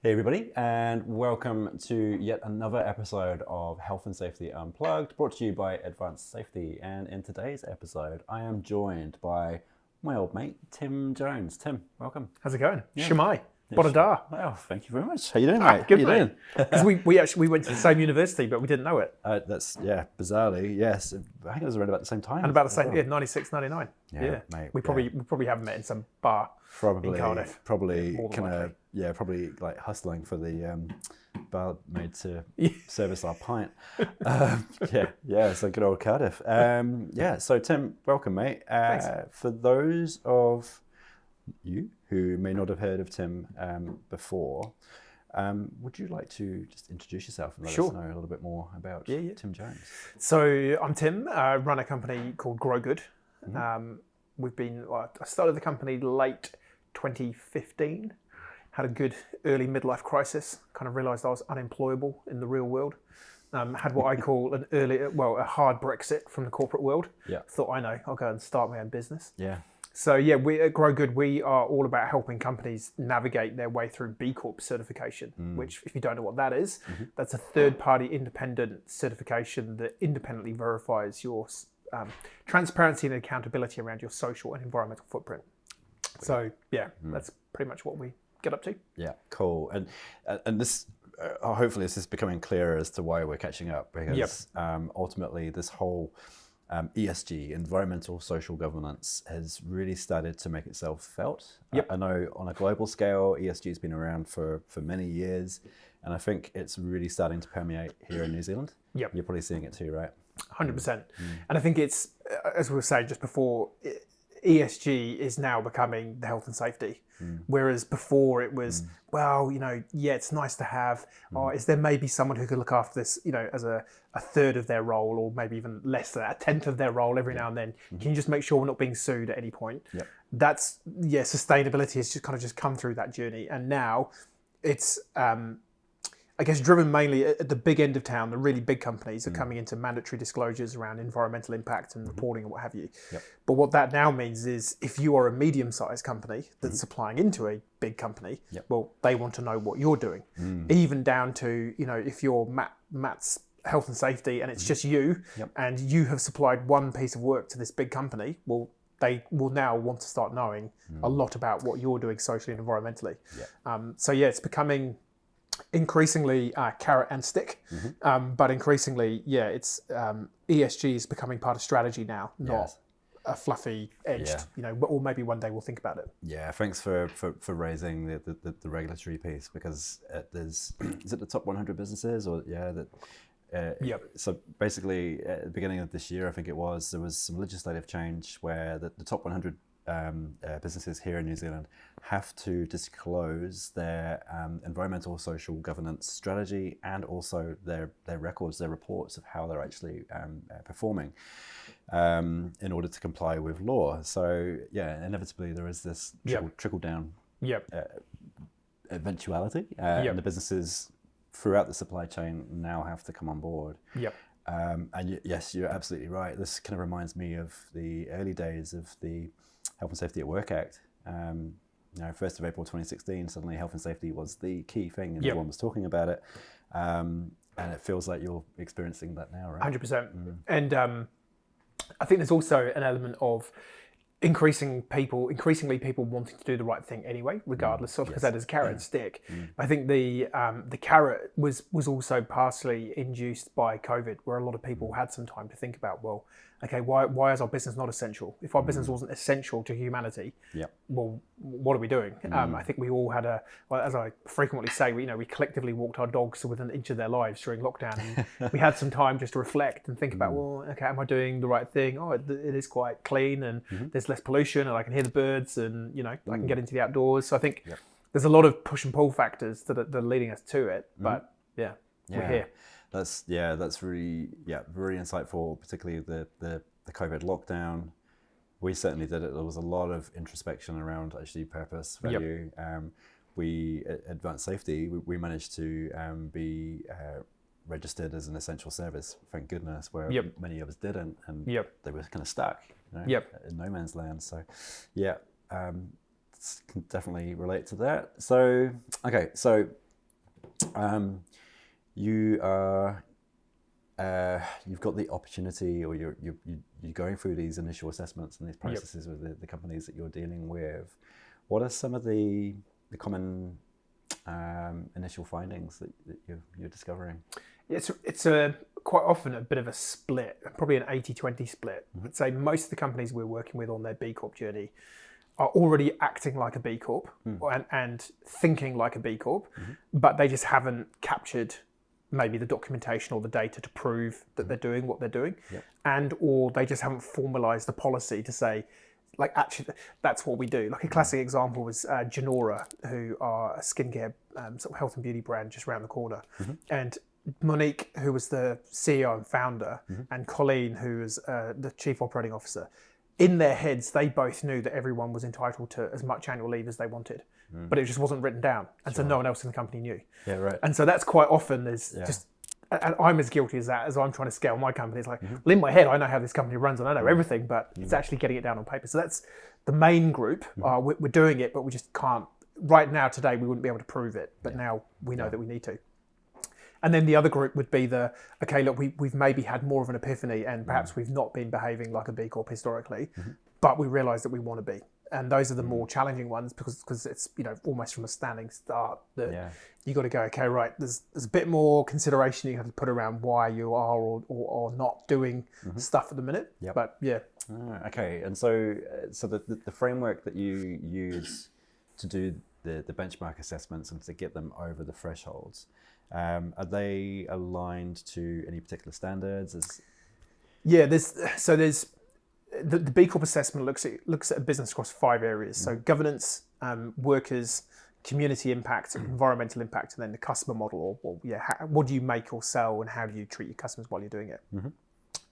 Hey everybody, and welcome to yet another episode of Health and Safety Unplugged, brought to you by Advanced Safety. And in today's episode, I am joined by my old mate, Tim Jones. Tim, welcome. How's it going? Yeah. Shemai. Bodada. Well, thank you very much. How you doing, mate? Good, How you mate. Because we went to the same university, but we didn't know it. Bizarrely, yes. I think it was around about the same time. And about the same, 96, 99. Yeah, mate. We probably haven't met in some bar in Cardiff. Probably More than likely. probably like hustling for the barmaid to service our pint. So good old Cardiff. So Tim, welcome, mate. Thanks. For those of you who may not have heard of Tim before, would you like to just introduce yourself and let us know a little bit more about Tim Jones? So I'm Tim. I run a company called Grow Good. Mm-hmm. I started the company late 2015. Had a good early midlife crisis. Kind of realised I was unemployable in the real world. Had what I call a hard Brexit from the corporate world. Yeah. Thought, I'll go and start my own business. Yeah. So we at Grow Good, we are all about helping companies navigate their way through B Corp certification, which, if you don't know what that is, that's a third-party independent certification that independently verifies your transparency and accountability around your social and environmental footprint. So that's pretty much what we get up to. Yeah, cool. And this, hopefully this is becoming clearer as to why we're catching up, because ultimately this whole ESG, environmental social governance, has really started to make itself felt. I know on a global scale, ESG has been around for many years, and I think it's really starting to permeate here in New Zealand. Yep. You're probably seeing it too, right? 100%. And I think it's, as we were saying just before, ESG is now becoming the health and safety. Whereas before it was, it's nice to have, or is there maybe someone who could look after this, as a third of their role, or maybe even less than that, a tenth of their role every now and then. Can you just make sure we're not being sued at any point? Yep. That's, sustainability has just come through that journey. And now it's, I guess, driven mainly at the big end of town. The really big companies are coming into mandatory disclosures around environmental impact and reporting and what have you. Yep. But what that now means is, if you are a medium-sized company that's supplying into a big company, well, they want to know what you're doing. Even down to, if you're Matt's Health and Safety and it's just you, and you have supplied one piece of work to this big company, well, they will now want to start knowing a lot about what you're doing socially and environmentally. It's becoming increasingly carrot and stick, but increasingly, it's ESG is becoming part of strategy now, not a fluffy edged, or maybe one day we'll think about it. Yeah, thanks for raising the regulatory piece, because is it the top 100 businesses or So basically, at the beginning of this year, I think there was some legislative change where the top 100 businesses here in New Zealand have to disclose their environmental social governance strategy, and also their records, their reports of how they're actually performing in order to comply with law. So inevitably there is this trickle down eventuality, and the businesses throughout the supply chain now have to come on board. And yes, you're absolutely right. This kind of reminds me of the early days of the Health and Safety at Work Act. 1st of April 2016, suddenly health and safety was the key thing, and everyone was talking about it. And it feels like you're experiencing that now, right? 100%. And I think there's also an element of increasingly people wanting to do the right thing anyway, regardless. So, because that is carrot and stick. I think the carrot was also partially induced by COVID, where a lot of people had some time to think about, well, okay, why is our business not essential? If our business wasn't essential to humanity, well, what are we doing? I think we all had as I frequently say, we collectively walked our dogs to within an inch of their lives during lockdown. And we had some time just to reflect and think about, well, okay, am I doing the right thing? Oh, it is quite clean, and there's less pollution, and I can hear the birds, and I can get into the outdoors. So I think there's a lot of push and pull factors that are leading us to it. But we're here. That's really very insightful, particularly the COVID lockdown. We certainly did it. There was a lot of introspection around actually purpose, value. We at Advanced Safety, we managed to be registered as an essential service, thank goodness, where many of us didn't, and they were kind of stuck in no man's land. So can definitely relate to that. So You are, you've got the opportunity, or you're going through these initial assessments and these processes with the companies that you're dealing with. What are some of the common initial findings that you're discovering? It's a quite often a bit of a split, probably an 80-20 split. I'd say most of the companies we're working with on their B Corp journey are already acting like a B Corp and thinking like a B Corp, but they just haven't captured maybe the documentation or the data to prove that they're doing what they're doing, and or they just haven't formalized the policy to say, like, actually, that's what we do. Like a classic example was Genora, who are a skincare sort of health and beauty brand just around the corner. And Monique, who was the CEO and founder, and Colleen, who was the chief operating officer, in their heads, they both knew that everyone was entitled to as much annual leave as they wanted, but it just wasn't written down. And so no one else in the company knew. Yeah, right. And so that's quite often just, and I'm as guilty as that, as I'm trying to scale my company. It's like, well, in my head, I know how this company runs and I know everything, but it's actually getting it down on paper. So that's the main group. We're doing it, but we just can't. Right now, today, we wouldn't be able to prove it, but now we know that we need to. And then the other group would be okay, look, we've maybe had more of an epiphany and perhaps we've not been behaving like a B Corp historically, but we realise that we want to be. And those are the more challenging ones because it's, almost from a standing start that you got to go, okay, right, there's a bit more consideration you have to put around why you are or not doing stuff at the minute. But okay, and so the framework that you use to do the benchmark assessments and to get them over the thresholds, are they aligned to any particular standards? There's the B Corp assessment looks at a business across 5 areas. So governance, workers, community impact, environmental impact, and then the customer model, what do you make or sell and how do you treat your customers while you're doing it?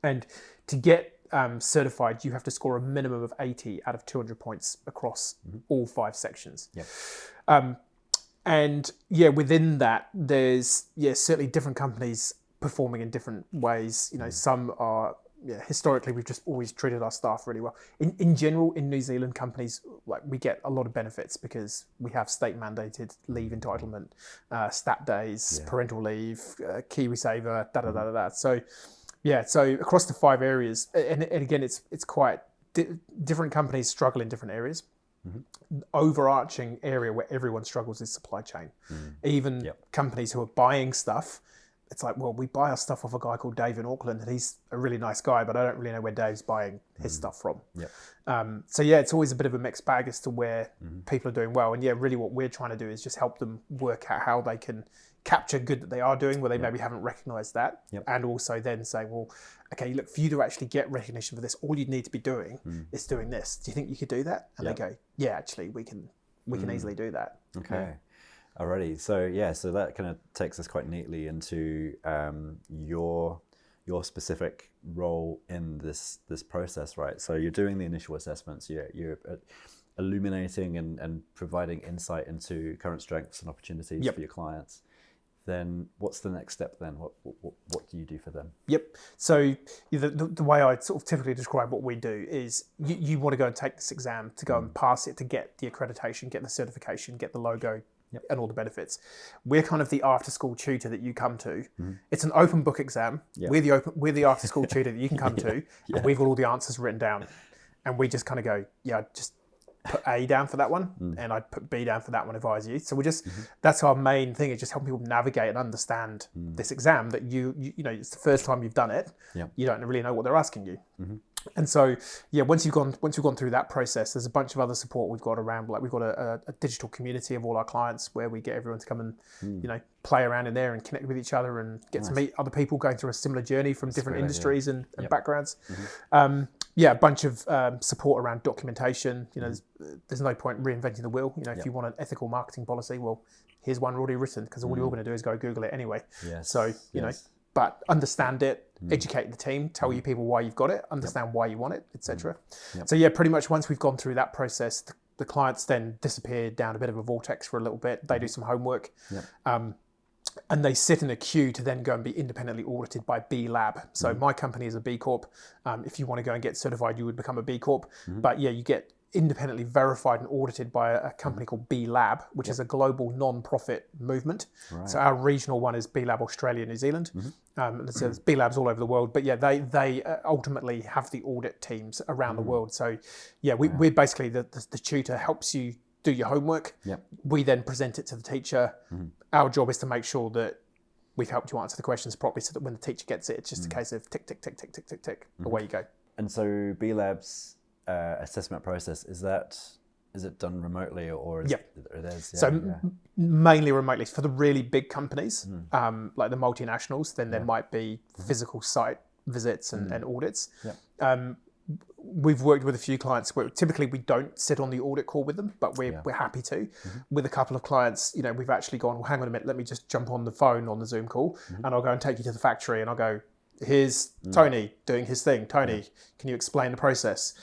And to get certified, you have to score a minimum of 80 out of 200 points across all 5 sections. And within that, there's certainly different companies performing in different ways. Some are historically we've just always treated our staff really well. In general, in New Zealand, companies we get a lot of benefits because we have state mandated leave entitlement, stat days, parental leave, KiwiSaver, So across the 5 areas, and again, it's quite different companies struggle in different areas. Overarching area where everyone struggles is supply chain. Even companies who are buying stuff, it's like, well, we buy our stuff off a guy called Dave in Auckland, and he's a really nice guy, but I don't really know where Dave's buying his stuff from. It's always a bit of a mixed bag as to where people are doing well. And really what we're trying to do is just help them work out how they can capture good that they are doing where they maybe haven't recognized that. And also then say, well, okay, look, for you to actually get recognition for this, all you need to be doing is doing this. Do you think you could do that? And they go, yeah, actually we can easily do that. Okay. Alrighty, so that kind of takes us quite neatly into your specific role in this process, right? So you're doing the initial assessments, you're illuminating and providing insight into current strengths and opportunities for your clients. Then what's the next step then? What do you do for them? So the way I sort of typically describe what we do is you want to go and take this exam to go and pass it to get the accreditation, get the certification, get the logo, and all the benefits. We're kind of the after-school tutor that you come to. It's an open book exam. We're the after-school tutor that you can come to, and we've got all the answers written down. And we just kind of go, just put A down for that one, and I'd put B down for that one if I was you. So we just that's our main thing, is just helping people navigate and understand this exam that you it's the first time you've done it. You don't really know what they're asking you. And so, once you've gone through that process, there's a bunch of other support we've got around. Like we've got a digital community of all our clients where we get everyone to come and play around in there and connect with each other and get to meet other people going through a similar journey from different industries and backgrounds. A bunch of support around documentation. There's no point reinventing the wheel. If you want an ethical marketing policy, well, here's one already written, because all you're going to do is go Google it anyway. But understand it, educate the team, tell you people why you've got it, understand why you want it, etc. So pretty much once we've gone through that process, the clients then disappear down a bit of a vortex for a little bit. They do some homework. and they sit in a queue to then go and be independently audited by B Lab. So my company is a B Corp. If you want to go and get certified, you would become a B Corp. But yeah, you get independently verified and audited by a company called B Lab, which is a global non-profit movement. Right. So our regional one is B Lab Australia, New Zealand. And so there's B Labs all over the world. But yeah, they ultimately have the audit teams around the world. So yeah, we're basically the tutor helps you do your homework. We then present it to the teacher. Our job is to make sure that we've helped you answer the questions properly so that when the teacher gets it, it's just a case of tick, tick, tick, tick, tick, tick, tick, away you go. And so B Lab's assessment process, is it done remotely or is it is? Yeah, so mainly remotely. For the really big companies, like the multinationals, then there might be physical site visits and audits. We've worked with a few clients where typically we don't sit on the audit call with them, but we're happy to. With a couple of clients, we've actually gone, well, hang on a minute, let me just jump on the phone on the Zoom call and I'll go and take you to the factory and I'll go, here's Tony doing his thing. Tony, can you explain the process?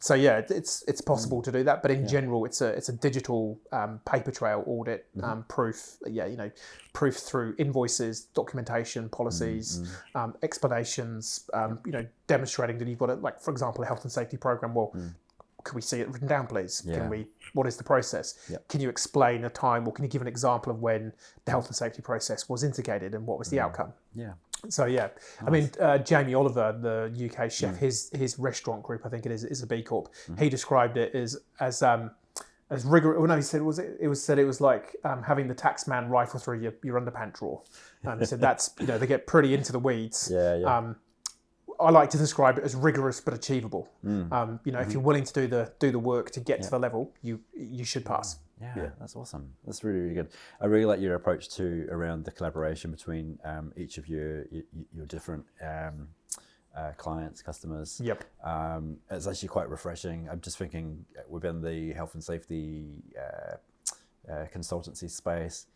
So yeah, it's possible to do that, but in general, it's a digital paper trail audit proof. Proof through invoices, documentation, policies, explanations. Demonstrating that you've got it. Like for example, a health and safety program. Well, can we see it written down, please? What is the process? Can you explain a time, or can you give an example of when the health and safety process was integrated and what was the outcome? So yeah, nice. I mean, Jamie Oliver, the UK chef, his restaurant group, I think it is a B Corp. He described it as rigorous. Well, no, he said it was like having the taxman rifle through your underpant drawer. He said that's they get pretty into the weeds. I like to describe it as rigorous but achievable. If you're willing to do the work to get to the level, you should pass. Yeah, that's awesome. That's really, really good. I really like your approach to around the collaboration between each of your different clients, customers. It's actually quite refreshing. I'm just thinking within the health and safety consultancy space,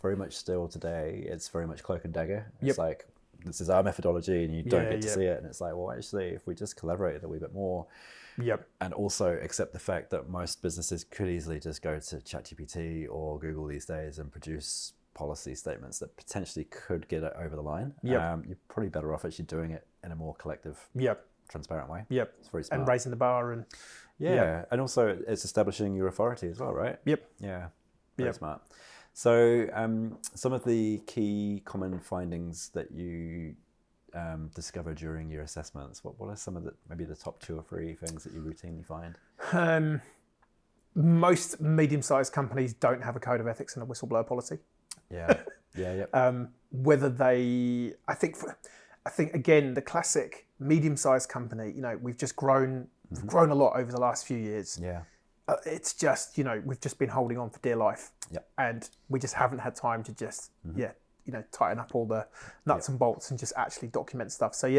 very much still today, it's very much cloak and dagger. It's like, this is our methodology and you don't get to see it. And it's like, well, actually, if we just collaborated a wee bit more, and also accept the fact that most businesses could easily just go to ChatGPT or Google these days and produce policy statements that potentially could get it over the line. You're probably better off actually doing it in a more collective, transparent way. It's very smart. And raising the bar and and also it's establishing your authority as well, right? Very smart. So some of the key common findings that you discover during your assessments, what are some of maybe the top 2 or 3 things that you routinely find? Most medium-sized companies don't have a code of ethics and a whistleblower policy. Whether they, I think again, the classic medium-sized company, we've just grown a lot over the last few years. It's just, we've just been holding on for dear life. And we just haven't had time to just, tighten up all the nuts and bolts and just actually document stuff. So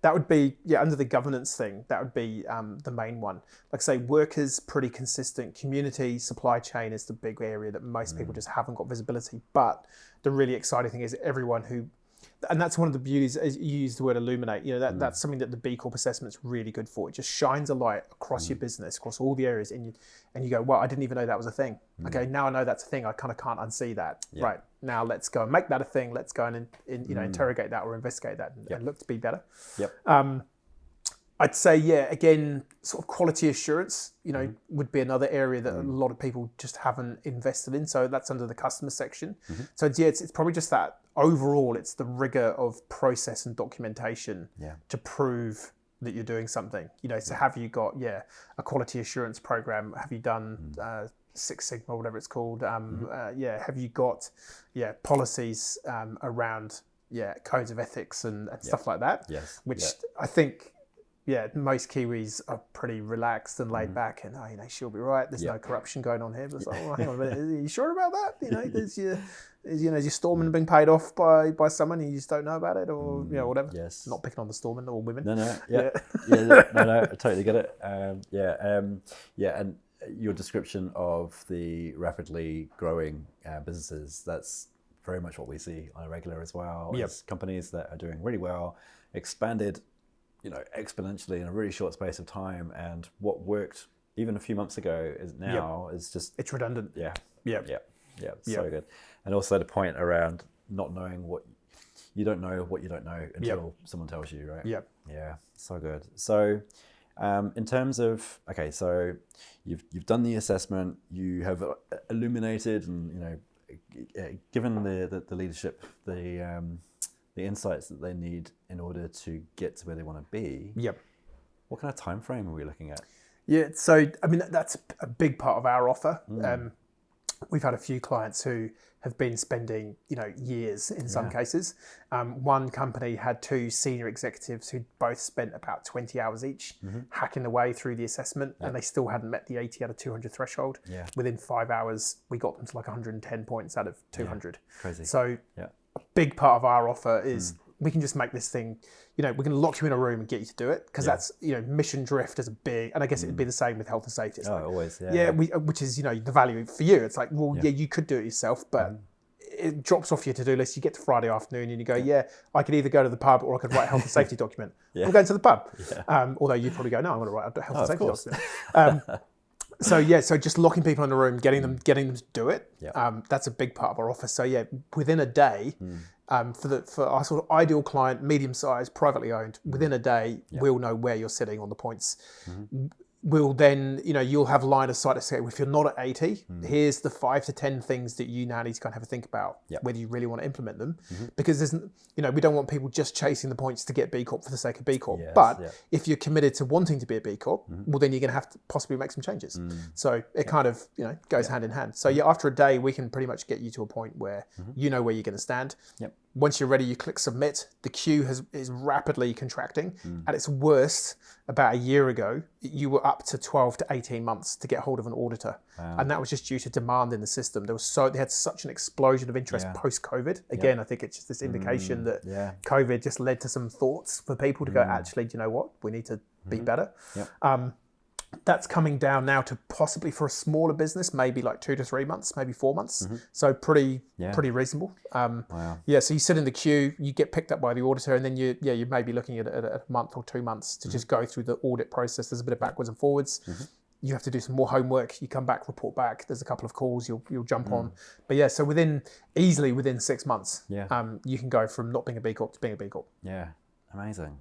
that would be, under the governance thing, that would be the main one. Like I say, workers, pretty consistent. Community, supply chain is the big area that most people just haven't got visibility. But the really exciting thing is everyone who, and that's one of the beauties, as you use the word illuminate, that's something that the B Corp assessment's really good for. It just shines a light across your business, across all the areas, and you go, well, I didn't even know that was a thing. Okay, now I know that's a thing, I kind of can't unsee that. Right, now let's go and make that a thing. Let's go and interrogate that or investigate that and look to be better. I'd say, again, sort of quality assurance, would be another area that a lot of people just haven't invested in. So that's under the customer section. So it's probably just that overall, it's the rigor of process and documentation to prove that you're doing something. So have you got, a quality assurance program? Have you done Six Sigma, whatever it's called? Have you got, policies around, codes of ethics and stuff like that? Which I think, most Kiwis are pretty relaxed and laid back, and she'll be right. There's no corruption going on here. But it's like, well, hang on a minute, are you sure about that? There's your storeman being paid off by someone and you just don't know about it, or whatever. Not picking on the storeman or women. No, I totally get it. And your description of the rapidly growing businesses, that's very much what we see on a regular as well. It's companies that are doing really well, expanded exponentially in a really short space of time, and what worked even a few months ago is just, it's redundant. So good. And also the point around not knowing what you don't know until someone tells you, right? Yep. Yeah, so good. So in terms of, okay, so you've done the assessment, you have illuminated and given the leadership the insights that they need in order to get to where they want to be. Yep. What kind of time frame are we looking at? Yeah, so I mean that's a big part of our offer. We've had a few clients who have been spending, years in some cases. One company had 2 senior executives who both spent about 20 hours each hacking their way through the assessment, and they still hadn't met the 80 out of 200 threshold. Yeah. Within 5 hours, we got them to like 110 points out of 200. Yeah. Crazy. So a big part of our offer is we can just make this thing, we can lock you in a room and get you to do it, because that's, mission drift is a big, and I guess it'd be the same with health and safety. It's always. Which is, the value for you. It's like, well, you could do it yourself, but it drops off your to-do list. You get to Friday afternoon and you go, I could either go to the pub or I could write a health and safety document. I'm going to the pub. Although you'd probably go, no, I'm going to write a health and safety document. So just locking people in the room, getting them to do it. That's a big part of our offer. So within a day, for our sort of ideal client, medium-sized, privately owned, within a day, we'll know where you're sitting on the points. We'll then, you'll have line of sight to say, if you're not at 80, here's the 5 to 10 things that you now need to kind of have a think about whether you really want to implement them. Because there's, we don't want people just chasing the points to get B Corp for the sake of B Corp. If you're committed to wanting to be a B Corp, well, then you're going to have to possibly make some changes. So it kind of, goes hand in hand. So after a day, we can pretty much get you to a point where you know where you're going to stand. Once you're ready, you click submit. The queue is rapidly contracting. At its worst, about a year ago, you were up to 12 to 18 months to get hold of an auditor. And that was just due to demand in the system. They had such an explosion of interest post-COVID. Again, I think it's just this indication that COVID just led to some thoughts for people to go, actually, do you know what? We need to be better. That's coming down now to possibly for a smaller business, maybe like 2 to 3 months, maybe 4 months. So pretty reasonable. So you sit in the queue, you get picked up by the auditor, and then you may be looking at a month or 2 months to just go through the audit process. There's a bit of backwards and forwards. You have to do some more homework. You come back, report back. There's a couple of calls you'll jump on. But so within 6 months, you can go from not being a B Corp to being a B Corp. Yeah. Amazing.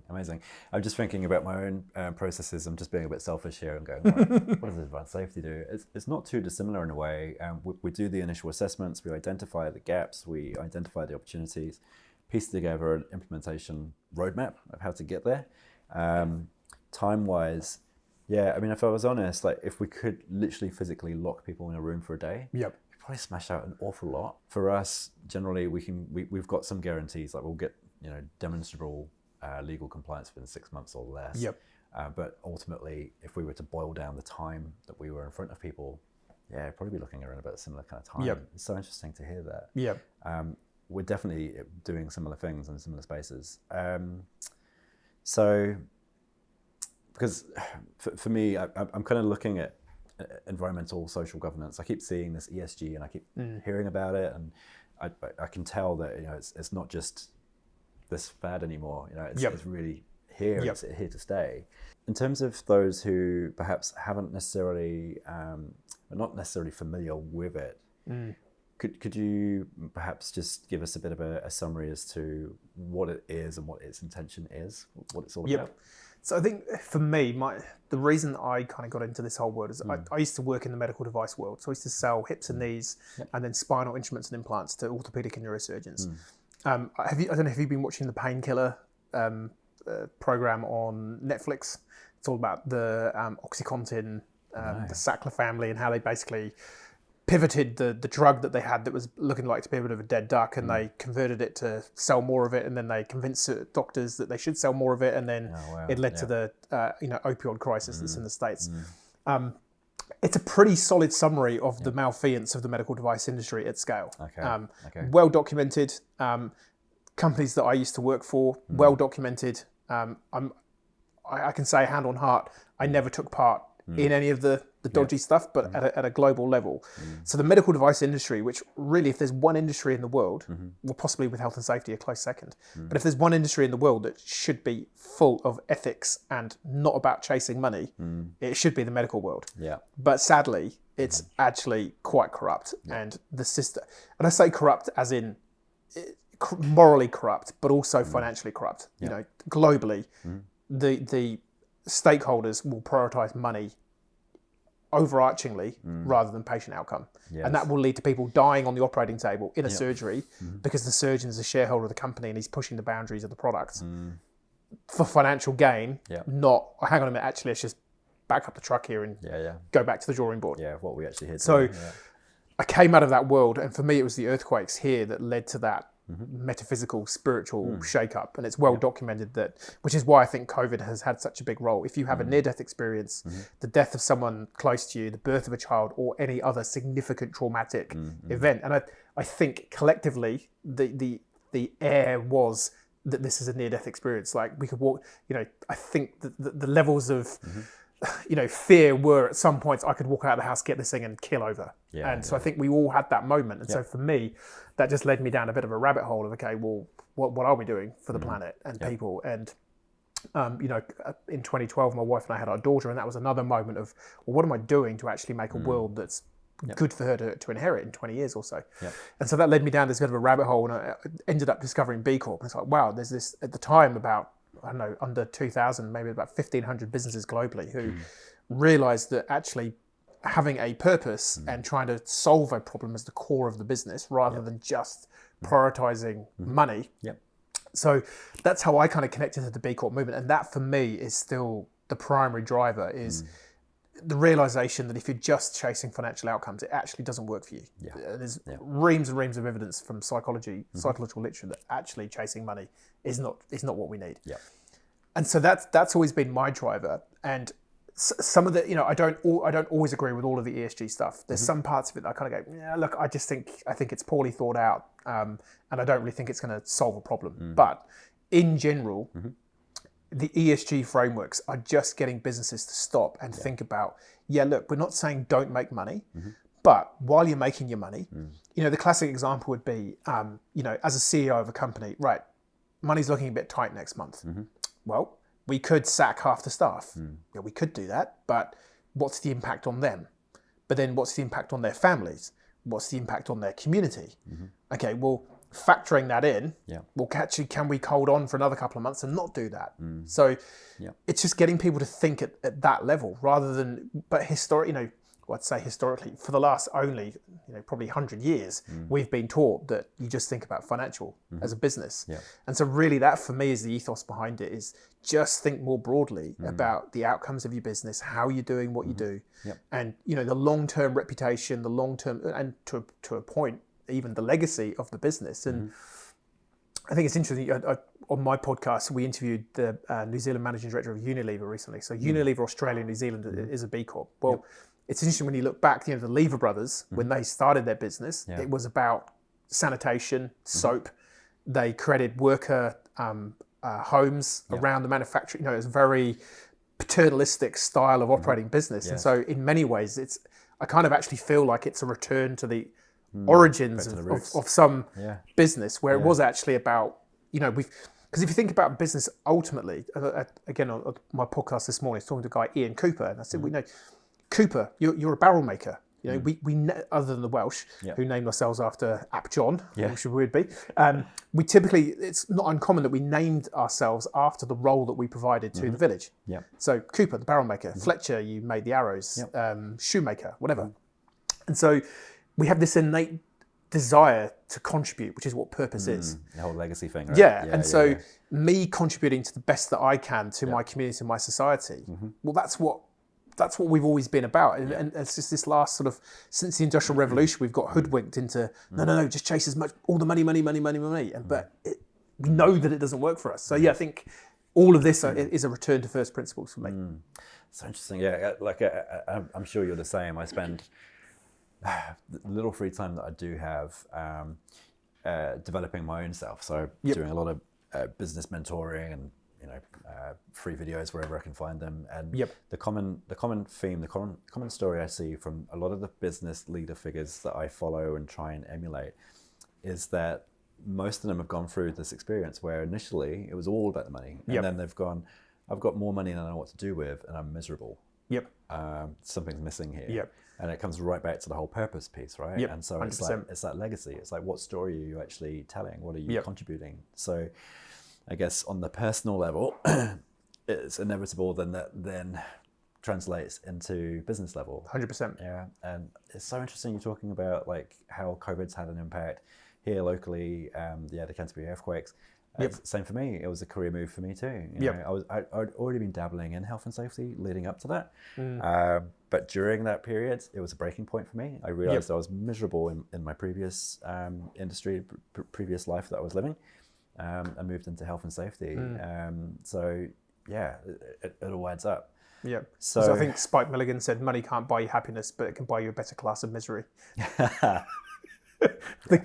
I'm just thinking about my own processes. I'm just being a bit selfish here and going, what does advanced safety do? It's not too dissimilar in a way. We do the initial assessments, we identify the gaps, we identify the opportunities, piece together an implementation roadmap of how to get there. Time-wise, if I was honest, like if we could literally physically lock people in a room for a day, we'd probably smash out an awful lot. For us, generally, we've got some guarantees, like we'll get demonstrable legal compliance within 6 months or less. But ultimately, if we were to boil down the time that we were in front of people, probably be looking around about a similar kind of time. It's so interesting to hear that. We're definitely doing similar things in similar spaces. So, because for me, I'm kind of looking at environmental social governance. I keep seeing this ESG and I keep hearing about it, and I can tell that it's not just this fad anymore. It's really here. It's here to stay. In terms of those who perhaps haven't necessarily, are not necessarily familiar with it, could you perhaps just give us a bit of a summary as to what it is and what its intention is, what it's all about? So I think for me, the reason I kind of got into this whole world is I used to work in the medical device world. So I used to sell hips and knees and then spinal instruments and implants to orthopedic and neurosurgeons. I don't know if you've been watching the Painkiller program on Netflix. It's all about the OxyContin, the Sackler family, and how they basically pivoted the drug that they had that was looking like to be a bit of a dead duck, and they converted it to sell more of it, and then they convinced doctors that they should sell more of it, and then it led to the opioid crisis that's in the States. It's a pretty solid summary of the malfeasance of the medical device industry at scale. Well documented. Companies that I used to work for, well documented. I can say hand on heart, I never took part in any of the dodgy stuff, but at a global level. So the medical device industry, which really, if there's one industry in the world, well, possibly with health and safety a close second, but if there's one industry in the world that should be full of ethics and not about chasing money, it should be the medical world. But sadly, it's actually quite corrupt, and the system, and I say corrupt as in morally corrupt, but also financially corrupt. You know, globally, the stakeholders will prioritize money overarchingly rather than patient outcome. Yes. And that will lead to people dying on the operating table in a surgery because the surgeon's a shareholder of the company and he's pushing the boundaries of the product for financial gain, not, oh, hang on a minute, actually, let's just back up the truck here and go back to the drawing board. Yeah, what we actually hear. So I came out of that world, and for me, it was the earthquakes here that led to that metaphysical, spiritual shake-up. And it's well documented that, which is why I think COVID has had such a big role. If you have a near-death experience, the death of someone close to you, the birth of a child, or any other significant traumatic event, and I think collectively the air was that this is a near-death experience. Like we could walk, I think the levels of fear were at some points I could walk out of the house, get this thing and kill over. So I think we all had that moment. And so for me, that just led me down a bit of a rabbit hole of, okay, well, what are we doing for the planet and people? And, in 2012, my wife and I had our daughter, and that was another moment of, well, what am I doing to actually make a world that's good for her to inherit in 20 years or so? And so that led me down this bit of a rabbit hole, and I ended up discovering B Corp. And it's like, wow, there's this, at the time, about, I don't know, under 2,000, maybe about 1,500 businesses globally who realized that actually having a purpose and trying to solve a problem as the core of the business rather than just prioritizing money. So that's how I kind of connected to the B Corp movement. And that for me is still the primary driver, is the realization that if you're just chasing financial outcomes, it actually doesn't work for you. There's reams and reams of evidence from psychological literature that actually chasing money is not what we need. And so that's always been my driver. And some of the, I don't always agree with all of the ESG stuff. There's some parts of it that I kind of go, yeah, look, I think it's poorly thought out, and I don't really think it's going to solve a problem. But in general, the ESG frameworks are just getting businesses to stop and think about, look, we're not saying don't make money, but while you're making your money, the classic example would be, as a CEO of a company, right, money's looking a bit tight next month. Well, we could sack half the staff. Yeah, we could do that, but what's the impact on them? But then what's the impact on their families? What's the impact on their community? Okay, well, factoring that in, well, actually, can we hold on for another couple of months and not do that? So it's just getting people to think at that level rather than, but I'd say historically, for the last only, probably 100 years, we've been taught that you just think about financial as a business. And so really that for me is the ethos behind it, is just think more broadly about the outcomes of your business, how you're doing what you do, and, the long-term reputation, the long-term, and to a point, even the legacy of the business. And I think it's interesting, on my podcast, we interviewed the New Zealand Managing Director of Unilever recently. So Unilever Australia and New Zealand is a B Corp. Well, it's interesting when you look back, the Lever brothers, when they started their business, it was about sanitation, soap. They created worker homes around the manufacturing. It was a very paternalistic style of operating business. And so in many ways, I kind of actually feel like it's a return to the origins of some business where it was actually about, because if you think about business ultimately, again, on my podcast this morning, I was talking to a guy, Ian Cooper, and I said, we know, Cooper, you're a barrel maker. We other than the Welsh, who named ourselves after Ap John, which would be, we typically, it's not uncommon that we named ourselves after the role that we provided to the village. So Cooper, the barrel maker, Fletcher, you made the arrows, shoemaker, whatever. And so we have this innate desire to contribute, which is what purpose is. The whole legacy thing, right? So me contributing to the best that I can to my community and my society, well, that's what we've always been about. And it's just this last sort of, since the Industrial Revolution, we've got hoodwinked into, no, just chase as much, all the money. But we know that it doesn't work for us. So I think all of this is a return to first principles for me. So interesting. I'm sure you're the same. I spend the little free time that I do have developing my own self. So doing a lot of business mentoring and free videos wherever I can find them. And the common theme, the common story I see from a lot of the business leader figures that I follow and try and emulate is that most of them have gone through this experience where initially it was all about the money, and then they've gone, I've got more money than I know what to do with, and I'm miserable. Yep. Something's missing here. Yep. And it comes right back to the whole purpose piece, right? Yep. And so 100%. it's that legacy. It's like, what story are you actually telling? What are you Yep. contributing? So I guess on the personal level, it's inevitable that then translates into business level. 100%. Yeah. And it's so interesting you're talking about like how COVID's had an impact here locally. The Canterbury earthquakes. Yep. Same for me. It was a career move for me too. Yep. I'd already been dabbling in health and safety leading up to that. But during that period, it was a breaking point for me. I realized I was miserable in my previous industry, previous life that I was living. I moved into health and safety. So yeah, it all adds up. Yeah. So I think Spike Milligan said, money can't buy you happiness, but it can buy you a better class of misery. I think,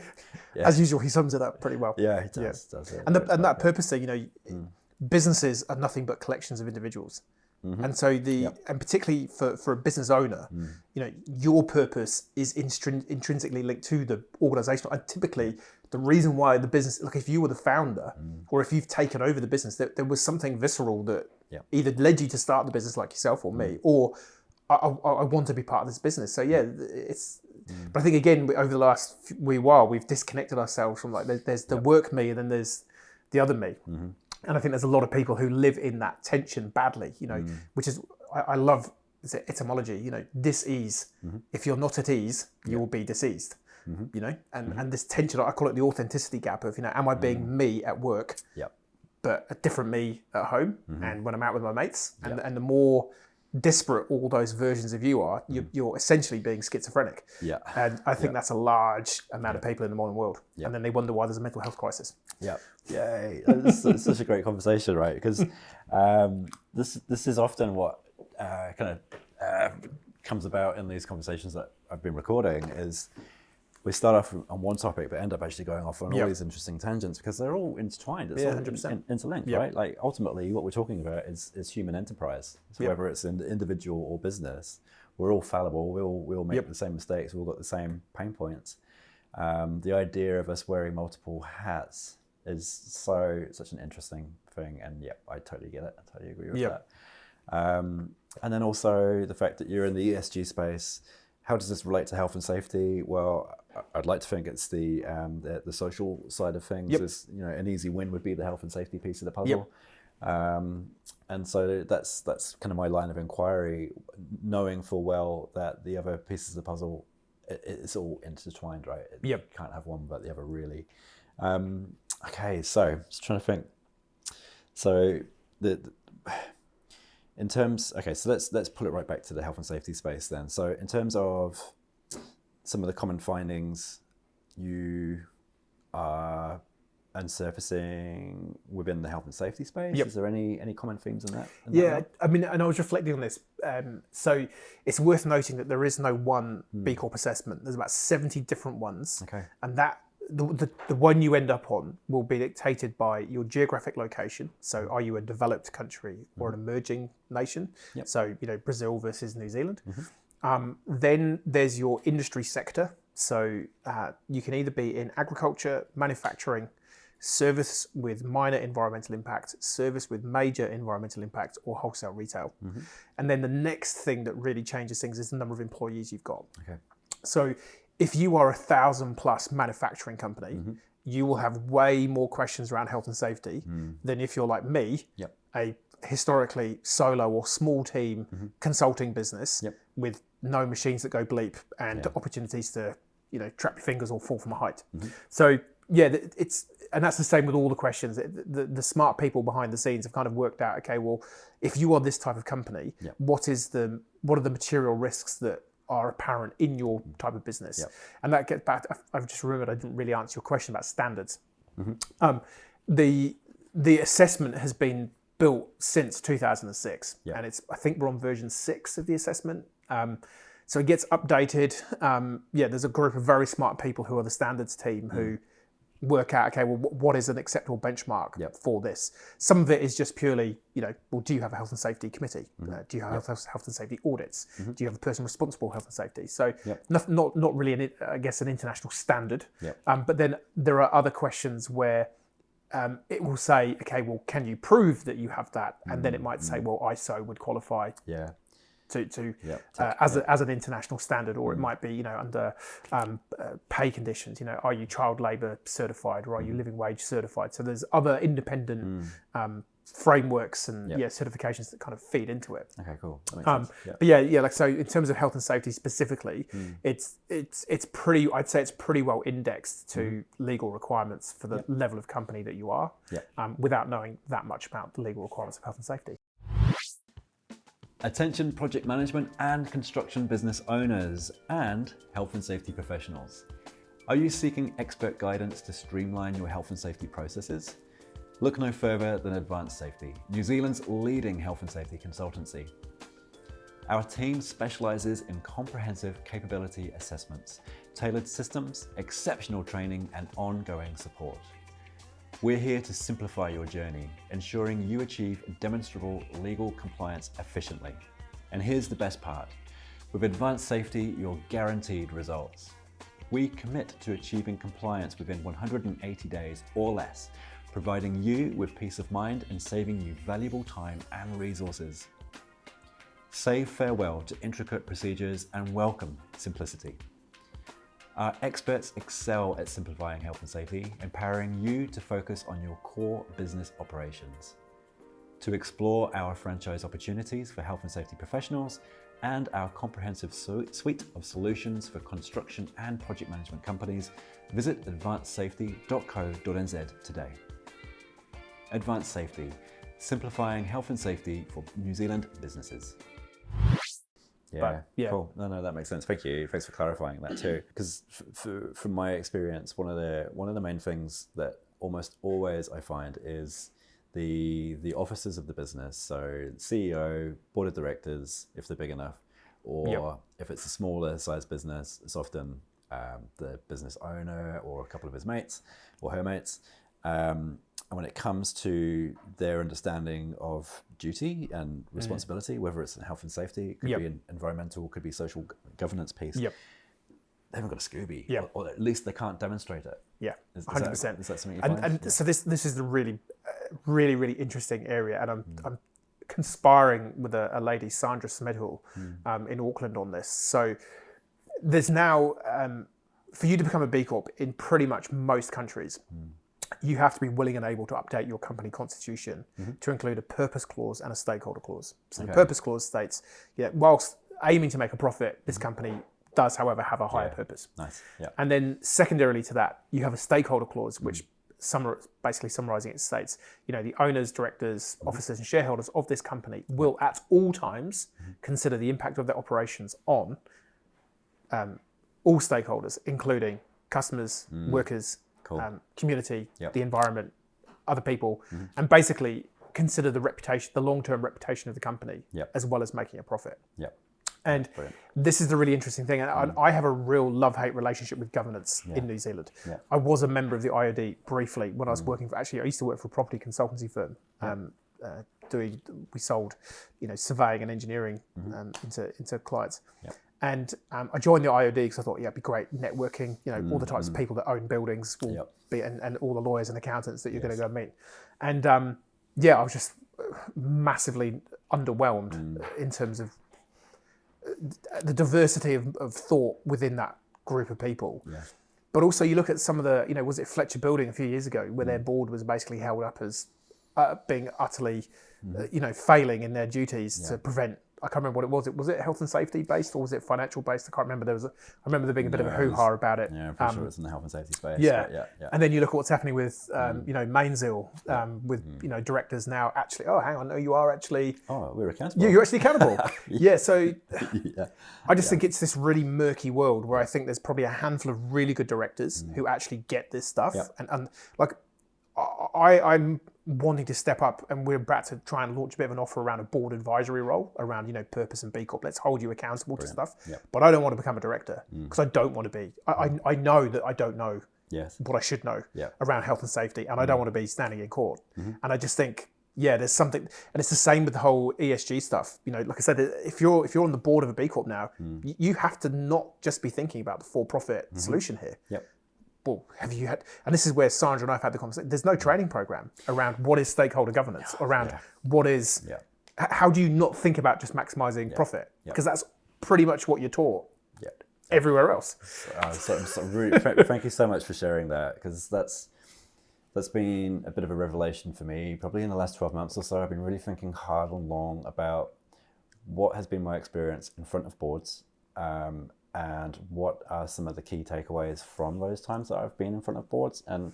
as usual, he sums it up pretty well. Yeah, he does. And that purpose thing, businesses are nothing but collections of individuals. And so and particularly for a business owner, your purpose is intrinsically linked to the organizational. And typically the reason why the business, like if you were the founder or if you've taken over the business, there was something visceral that either led you to start the business like yourself or me, or I want to be part of this business. So but I think again, over the last wee while, we've disconnected ourselves from like, there's the work me and then there's the other me. And I think there's a lot of people who live in that tension badly, which is, I love etymology, dis-ease. If you're not at ease, you will be diseased, and this tension, I call it the authenticity gap of, am I being me at work, but a different me at home and when I'm out with my mates, and the more disparate all those versions of you are, you're essentially being schizophrenic. And I think that's a large amount of people in the modern world. And then they wonder why there's a mental health crisis. Yay. It's such a great conversation, right? Because this is often what comes about in these conversations that I've been recording is we start off on one topic but end up actually going off on all these interesting tangents because they're all intertwined. It's all 100%. Interlinked, right? Like ultimately what we're talking about is human enterprise. So whether it's an individual or business, we're all fallible. We all make the same mistakes. We've all got the same pain points. The idea of us wearing multiple hats is such an interesting thing. And I totally get it. I totally agree with that. And then also the fact that you're in the ESG space. How does this relate to health and safety? Well, I'd like to think it's the social side of things. Is, an easy win would be the health and safety piece of the puzzle. And so that's kind of my line of inquiry, knowing full well that the other pieces of the puzzle, it's all intertwined, right? You can't have one without the other, really. Okay, so just trying to think. So in terms, so let's pull it right back to the health and safety space then. So in terms of some of the common findings you are unsurfacing within the health and safety space, is there any common themes in that? I mean, and I was reflecting on this. So it's worth noting that there is no one B Corp assessment. There's about 70 different ones. And that the one you end up on will be dictated by your geographic location. So are you a developed country or an emerging nation? So, Brazil versus New Zealand. Then there's your industry sector. So you can either be in agriculture, manufacturing, service with minor environmental impact, service with major environmental impact, or wholesale retail. And then the next thing that really changes things is the number of employees you've got. So if you are 1,000+ manufacturing company, you will have way more questions around health and safety than if you're like me, a historically solo or small team consulting business with no machines that go bleep and opportunities to, trap your fingers or fall from a height. So and that's the same with all the questions. The smart people behind the scenes have kind of worked out, okay, well, if you are this type of company, what are the material risks that are apparent in your type of business? And that gets back, I've just remembered I didn't really answer your question about standards. The assessment has been built since 2006, and I think we're on version 6 of the assessment. So it gets updated. There's a group of very smart people who are the standards team who work out, okay, well, what is an acceptable benchmark for this? Some of it is just purely, well, do you have a health and safety committee? Do you have health and safety audits? Do you have a person responsible for health and safety? So not really, an international standard. But then there are other questions where it will say, okay, well, can you prove that you have that? And then it might say, well, ISO would qualify as an international standard, or it might be under pay conditions. Are you child labour certified, or are you living wage certified? So there's other independent frameworks and certifications that kind of feed into it. Okay, cool. That makes sense. But like so, in terms of health and safety specifically, it's pretty. I'd say it's pretty well indexed to legal requirements for the level of company that you are, without knowing that much about the legal requirements of health and safety. Attention project management and construction business owners and health and safety professionals. Are you seeking expert guidance to streamline your health and safety processes? Look no further than Advanced Safety, New Zealand's leading health and safety consultancy. Our team specialises in comprehensive capability assessments, tailored systems, exceptional training, and ongoing support. We're here to simplify your journey, ensuring you achieve demonstrable legal compliance efficiently. And here's the best part. With Advanced Safety, you're guaranteed results. We commit to achieving compliance within 180 days or less, providing you with peace of mind and saving you valuable time and resources. Say farewell to intricate procedures and welcome simplicity. Our experts excel at simplifying health and safety, empowering you to focus on your core business operations. To explore our franchise opportunities for health and safety professionals and our comprehensive suite of solutions for construction and project management companies, visit advancedsafety.co.nz today. Advanced Safety, simplifying health and safety for New Zealand businesses. Cool. No, that makes sense. Thank you. Thanks for clarifying that too. Because from my experience, one of the main things that almost always I find is the officers of the business. So CEO, board of directors, if they're big enough, or if it's a smaller size business, it's often the business owner or a couple of his mates or her mates. And when it comes to their understanding of duty and responsibility, whether it's in health and safety, it could be environmental, could be social governance piece, they haven't got a Scooby, or at least they can't demonstrate it. 100%. Is that something you find? So this is the really, really interesting area, and I'm conspiring with a lady, Sandra Smedhull, in Auckland on this. So there's now, for you to become a B Corp in pretty much most countries, you have to be willing and able to update your company constitution to include a purpose clause and a stakeholder clause. So the purpose clause states, whilst aiming to make a profit, this company does, however, have a higher purpose. Nice. And then secondarily to that, you have a stakeholder clause, which basically summarising it states, the owners, directors, officers and shareholders of this company will at all times consider the impact of their operations on all stakeholders, including customers, workers, community, the environment, other people, and basically consider the long-term reputation of the company, as well as making a profit. And this is the really interesting thing. And I have a real love-hate relationship with governance in New Zealand. I was a member of the IOD briefly when I was working I used to work for a property consultancy firm. We sold, surveying and engineering into clients. And I joined the IOD because I thought, it'd be great networking, all the types of people that own buildings will be, and all the lawyers and accountants that you're going to go meet. And I was just massively underwhelmed in terms of the diversity of thought within that group of people. But also you look at some of the, was it Fletcher Building a few years ago where their board was basically held up as being utterly, failing in their duties to prevent, I can't remember what it was. Was it health and safety based or was it financial based? I can't remember. I remember there being a bit of a hoo-ha about it. Yeah, I'm pretty sure it's in the health and safety space. Yeah. And then you look at what's happening with, Mainzil, with, directors now actually, hang on, no, you are actually... Oh, we're accountable. You're actually accountable. So I just think it's this really murky world where I think there's probably a handful of really good directors who actually get this stuff. And like, I'm wanting to step up, and we're about to try and launch a bit of an offer around a board advisory role around, purpose and B Corp. Let's hold you accountable to stuff. But I don't want to become a director because I don't want to be. I know that I don't know what I should know around health and safety, and I don't want to be standing in court. And I just think, there's something, and it's the same with the whole ESG stuff. Like I said, if you're on the board of a B Corp now, you have to not just be thinking about the for-profit solution here. Well, have you had, and this is where Sandra and I have had the conversation, there's no training program around what is stakeholder governance, around what is how do you not think about just maximizing profit? Because that's pretty much what you're taught everywhere else. So really, thank you so much for sharing that, because that's been a bit of a revelation for me. Probably in the last 12 months or so, I've been really thinking hard and long about what has been my experience in front of boards, and what are some of the key takeaways from those times that I've been in front of boards. And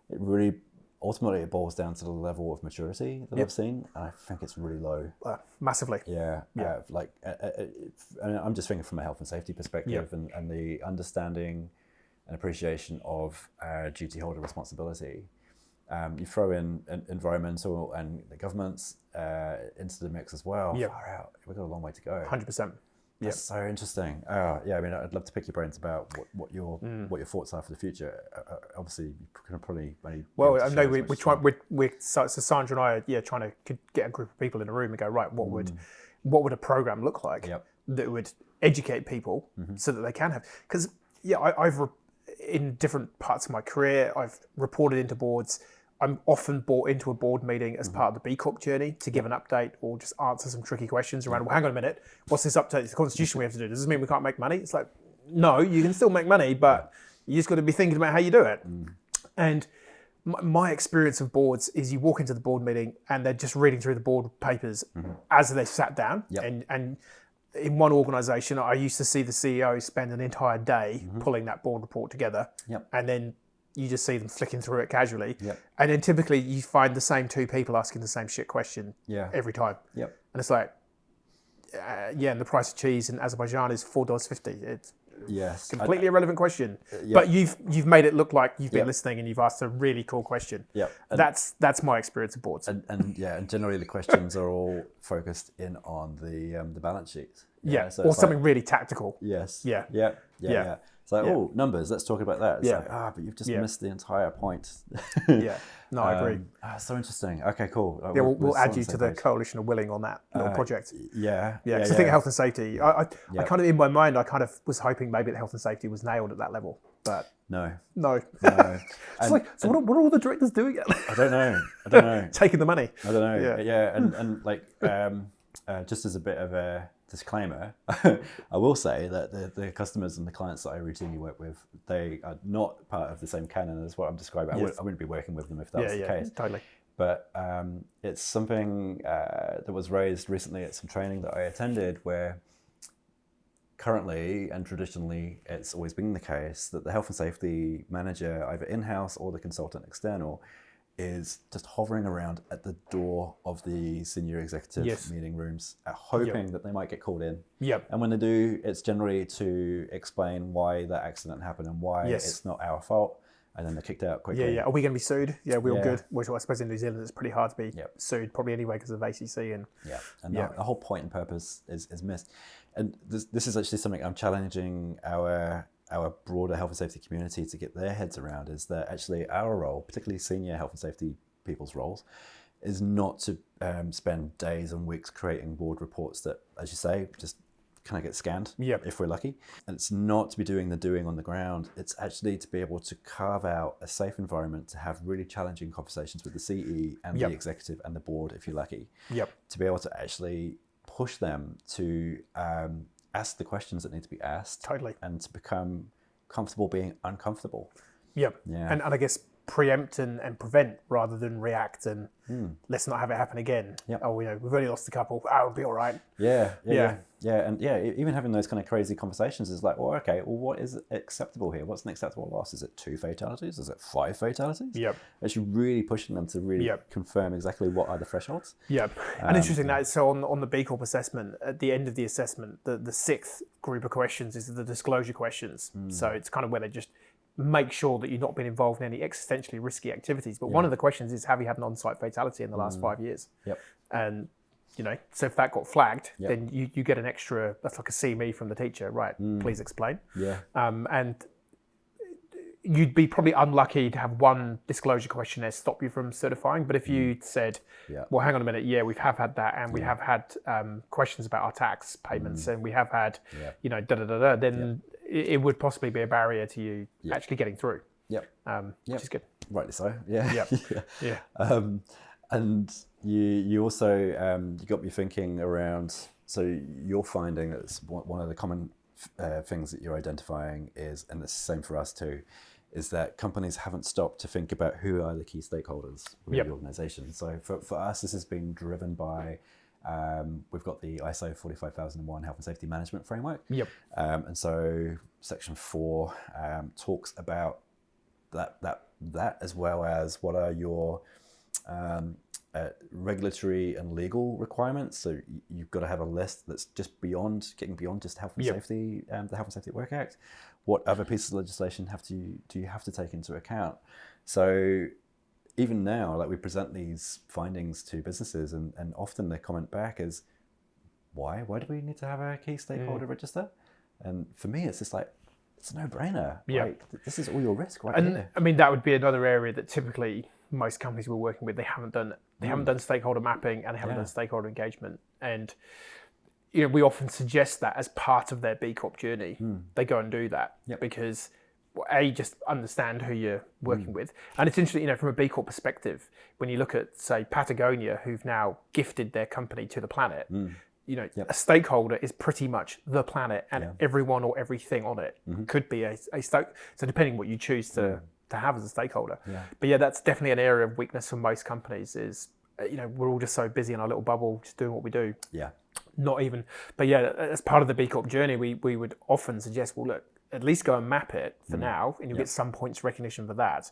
it really, ultimately, it boils down to the level of maturity that I've seen, and I think it's really low. Massively. Like, and I'm just thinking from a health and safety perspective, and the understanding and appreciation of duty holder responsibility. You throw in environmental and the governments into the mix as well. Far out. We've got a long way to go. 100%. That's so interesting. I mean, I'd love to pick your brains about what your thoughts are for the future. Obviously, you can probably maybe. Well, I know we try. So Sandra and I are trying to get a group of people in a room and go, right, what would a program look like that would educate people so that they can have, because I've in different parts of my career, I've reported into boards. I'm often brought into a board meeting as part of the B Corp journey to give an update or just answer some tricky questions around, well, hang on a minute, what's this update to the constitution we have to do? Does this mean we can't make money? It's like, no, you can still make money, but you just got to be thinking about how you do it. And my experience of boards is you walk into the board meeting and they're just reading through the board papers as they sat down. And in one organisation, I used to see the CEO spend an entire day pulling that board report together, and then you just see them flicking through it casually. And then typically you find the same two people asking the same shit question every time. And it's like, and the price of cheese in Azerbaijan is $4.50. It's completely irrelevant question. But you've made it look like you've been listening and you've asked a really cool question. That's my experience of boards. And generally the questions are all focused in on the balance sheet. So or something really tactical. It's like, numbers, let's talk about that. It's like, but you've just missed the entire point. No, I agree. So interesting. Okay, cool. We'll add you to the coalition of willing on that little project. Because I think health and safety, I kind of, in my mind, I kind of was hoping maybe that health and safety was nailed at that level, but no. It's like, so what are all the directors doing? I don't know. Taking the money. I don't know. And like, just as a bit of a disclaimer, I will say that the customers and the clients that I routinely work with, they are not part of the same canon as what I'm describing. I wouldn't be working with them if that was the case. Totally. But it's something that was raised recently at some training that I attended, where currently and traditionally it's always been the case that the health and safety manager, either in-house or the consultant external, is just hovering around at the door of the senior executive meeting rooms, hoping that they might get called in. And when they do, it's generally to explain why that accident happened and why it's not our fault. And then they're kicked out quickly. Are we going to be sued? We're all good. Which I suppose in New Zealand it's pretty hard to be sued, probably anyway because of ACC and the whole point and purpose is missed. And this is actually something I'm challenging our broader health and safety community to get their heads around, is that actually our role, particularly senior health and safety people's roles, is not to spend days and weeks creating board reports that, as you say, just kind of get scanned if we're lucky. And it's not to be doing the doing on the ground. It's actually to be able to carve out a safe environment to have really challenging conversations with the CE and the executive and the board, if you're lucky. To be able to actually push them to ask the questions that need to be asked. And to become comfortable being uncomfortable. And I guess preempt and prevent rather than react and let's not have it happen again. Oh, we've only lost a couple. It'll be all right. And even having those kind of crazy conversations is like, well, okay, well, what is acceptable here? What's an acceptable loss? Is it 2 fatalities? Is it 5 fatalities? Actually really pushing them to really confirm exactly what are the thresholds. And interesting that, so on the B Corp assessment, at the end of the assessment, the 6th group of questions is the disclosure questions. So it's kind of where they just make sure that you're not being involved in any existentially risky activities. But one of the questions is, have you had an on-site fatality in the last 5 years? And so if that got flagged, then you get an extra, that's like a see me from the teacher, right? Please explain. And you'd be probably unlucky to have one disclosure questionnaire stop you from certifying. But if you said, well, hang on a minute, we have had that, and we have had questions about our tax payments, and we have had, then it would possibly be a barrier to you actually getting through. Which is good. Rightly so. And you also you got me thinking around. So you're finding that it's one of the common things that you're identifying is, and it's the same for us too, is that companies haven't stopped to think about who are the key stakeholders within the organization. So for us, this has been driven by, we've got the ISO 45001 Health and Safety Management Framework. And so Section 4 talks about that as well as what are your regulatory and legal requirements. So you've got to have a list that's just getting beyond just health and safety, the Health and Safety at Work Act. What other pieces of legislation do you have to take into account? So even now, like we present these findings to businesses, and often their comment back is, why do we need to have a key stakeholder register? And for me, it's just like, it's a no-brainer. Like, this is all your risk right here. I mean, that would be another area that typically most companies we're working with, they haven't done stakeholder mapping, and they haven't done stakeholder engagement. And we often suggest that as part of their B Corp journey, they go and do that because just understand who you're working with. And it's interesting, from a B Corp perspective, when you look at, say, Patagonia, who've now gifted their company to the planet, a stakeholder is pretty much the planet, and everyone or everything on it could be a stake. So depending what you choose to have as a stakeholder. But that's definitely an area of weakness for most companies is, we're all just so busy in our little bubble, just doing what we do. Not even, but as part of the B Corp journey, we would often suggest, well, look, at least go and map it for now, and you'll get some points recognition for that.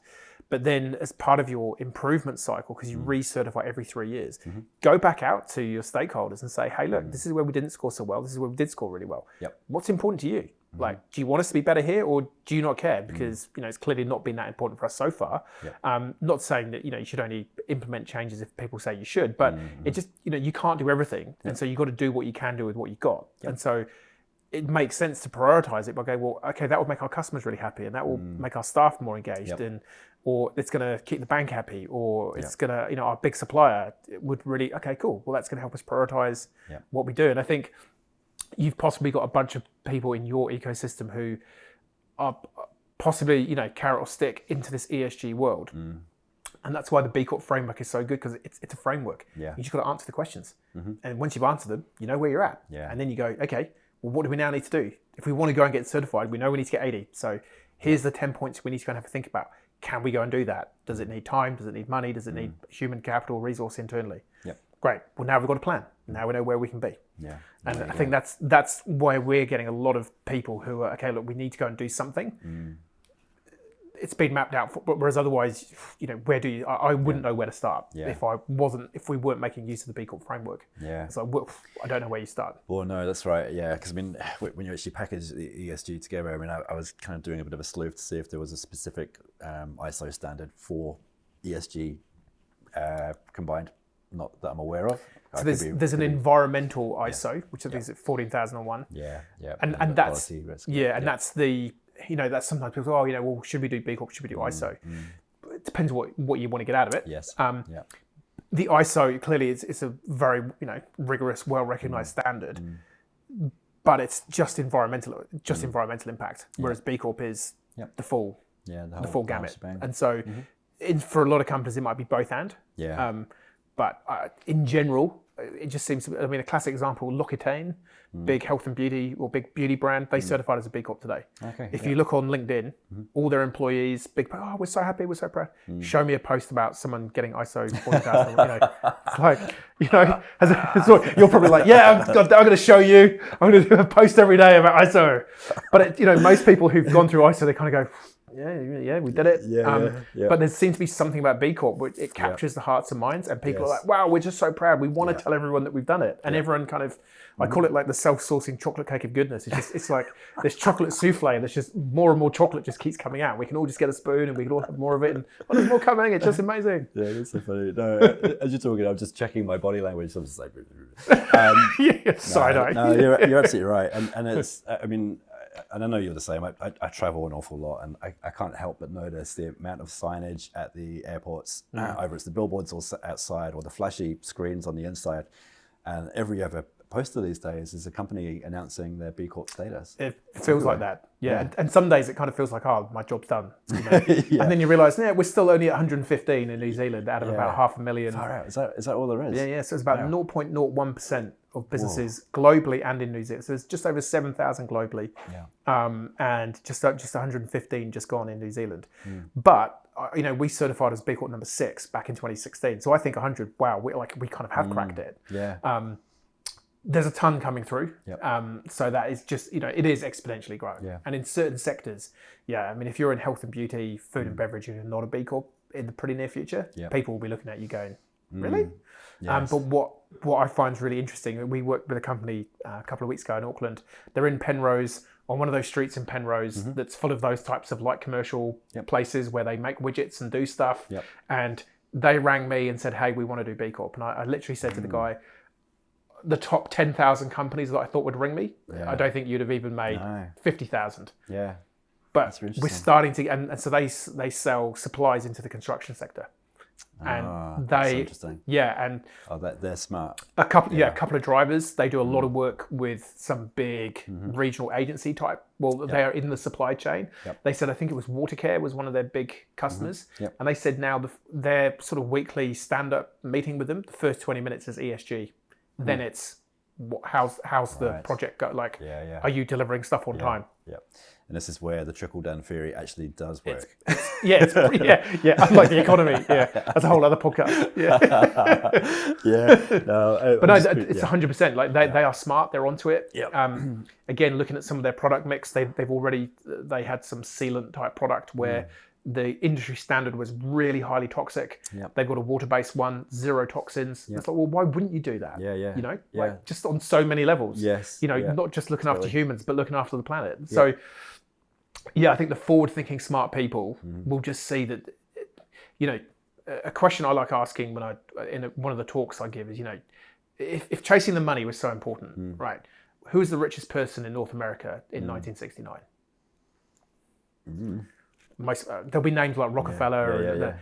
But then as part of your improvement cycle, because you recertify every 3 years, go back out to your stakeholders and say, hey, look, this is where we didn't score so well. This is where we did score really well. What's important to you? Like, do you want us to be better here, or do you not care? Because, it's clearly not been that important for us so far. Not saying that, you should only implement changes if people say you should, but it just, you can't do everything. And so you've got to do what you can do with what you've got. And so it makes sense to prioritize it by going, well, okay, that will make our customers really happy, and that will make our staff more engaged, or it's going to keep the bank happy, or it's going to, our big supplier would really, okay, cool. Well, that's going to help us prioritize what we do. And I think you've possibly got a bunch of people in your ecosystem who are possibly, carrot or stick into this ESG world. And that's why the B Corp framework is so good, because it's a framework. You just got to answer the questions. And once you've answered them, you know where you're at. And then you go, okay, well, what do we now need to do? If we want to go and get certified, we know we need to get 80. So here's the 10 points we need to go and have a think about. Can we go and do that? Does it need time? Does it need money? Does it need human capital, resource internally? Great. Well, now we've got a plan. Now we know where we can be. And I think that's why we're getting a lot of people who are, okay, look, we need to go and do something. It's been mapped out, whereas otherwise, where do you? I wouldn't know where to start if we weren't making use of the B Corp framework. So I don't know where you start. Well, no, that's right. Because I mean, when you actually package the ESG together, I mean, I was kind of doing a bit of a sleuth to see if there was a specific ISO standard for ESG combined. Not that I'm aware of. So there's an environmental ISO, which I think is 14,001. And that's risk. And that's the. That's sometimes people say, well, should we do B Corp? Should we do ISO? It depends what you want to get out of it. The ISO clearly it's a very rigorous, well-recognized standard, but it's just environmental impact. Whereas B Corp is the full gamut. And so, for a lot of companies, it might be both and. But in general, it just seems to be, a classic example, L'Occitane, big health and beauty or big beauty brand, they certified as a B Corp today. If you look on LinkedIn, all their employees, we're so happy, we're so proud. Show me a post about someone getting ISO 40,000, it's like, you're probably like, I'm going to show you, I'm going to do a post every day about ISO. But, most people who've gone through ISO, they kind of go, we did it. But there seems to be something about B Corp where it captures the hearts and minds, and people are like, wow, we're just so proud. We want to tell everyone that we've done it. And everyone kind of, I call it like the self-sourcing chocolate cake of goodness. It's like this chocolate souffle, and there's just more and more chocolate just keeps coming out. We can all just get a spoon and we can all have more of it. And there's more coming. It's just amazing. Yeah, that's so funny. No, as you're talking, I'm just checking my body language. So I'm just like, side eye. No, you're absolutely right. And it's, and I know you're the same. I travel an awful lot, and I can't help but notice the amount of signage at the airports. Either it's the billboards or outside, or the flashy screens on the inside, and every other poster these days is a company announcing their B Corp status. It feels like that. Yeah. And some days it kind of feels like, oh, my job's done. You know? And then you realise, we're still only at 115 in New Zealand out of about 500,000. Far out. Is that all there is? Yeah. So it's about 0.01% of businesses globally and in New Zealand. So there's just over 7,000 globally, and just 115 just gone in New Zealand. But we certified as B Corp number 6 back in 2016. So I think 100. Wow, we kind of have cracked it. Yeah. There's a ton coming through. Yep. So that is just it is exponentially growing. Yeah. And in certain sectors, I mean, if you're in health and beauty, food and beverage, and you're not a B Corp in the pretty near future, people will be looking at you going, really? Yes. But what I find is really interesting, we worked with a company a couple of weeks ago in Auckland. They're in Penrose, on one of those streets in Penrose that's full of those types of light commercial places where they make widgets and do stuff. Yep. And they rang me and said, hey, we want to do B Corp. And I literally said to the guy, the top 10,000 companies that I thought would ring me, I don't think you'd have even made 50,000. Yeah. But we're starting to, and so they sell supplies into the construction sector. And that's interesting. And they're smart. A couple of drivers. They do a lot of work with some big regional agency type. Well, they are in the supply chain. They said, I think it was Watercare was one of their big customers, and they said now their sort of weekly stand-up meeting with them, the first 20 minutes is ESG, then it's how's the project go? Like, are you delivering stuff on time? Yeah. And this is where the trickle-down theory actually does work. Unlike the economy, that's a whole other podcast. It's 100%. Like they are smart. They're onto it. Again, looking at some of their product mix, they had some sealant type product where the industry standard was really highly toxic. They've got a water-based one, 0 toxins. It's like, well, why wouldn't you do that? Like just on so many levels. Not just looking after humans, but looking after the planet. So, I think the forward-thinking smart people will just see that. A question I like asking when in one of the talks I give is, if chasing the money was so important, right? Who's the richest person in North America in 1969? There'll be names like Rockefeller.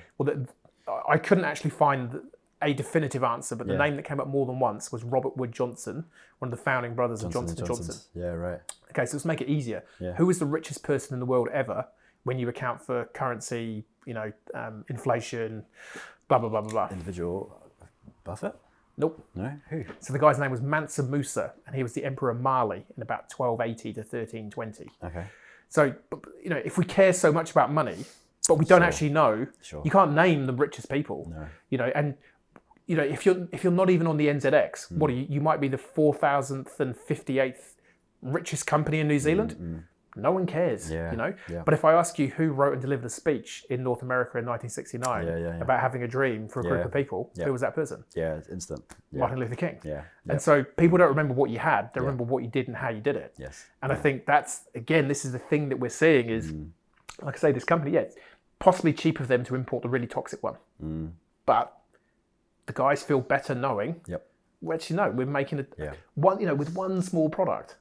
I couldn't actually find a definitive answer, but the name that came up more than once was Robert Wood Johnson, one of the founding brothers of Johnson & Johnson. Yeah, right. Okay, so let's make it easier. Who is the richest person in the world ever when you account for currency, inflation, blah, blah, blah, blah, blah. Individual Buffett? Nope. No? Who? So the guy's name was Mansa Musa, and he was the Emperor of Mali in about 1280 to 1320. Okay. So, if we care so much about money, but we don't actually know, you can't name the richest people. No. And if you're not even on the NZX, what are you? You might be the 4,000th and 58th richest company in New Zealand. No one cares, But if I ask you who wrote and delivered a speech in North America in 1969 about having a dream for a group of people, who was that person? Yeah, it's instant. Martin Luther King. Yeah. And so people don't remember what you had; they remember what you did and how you did it. Yes. And I think that's this is the thing that we're seeing is, like I say, this company, it's possibly cheaper for them to import the really toxic one, but the guys feel better knowing. Well, actually, we're making one, with one small product.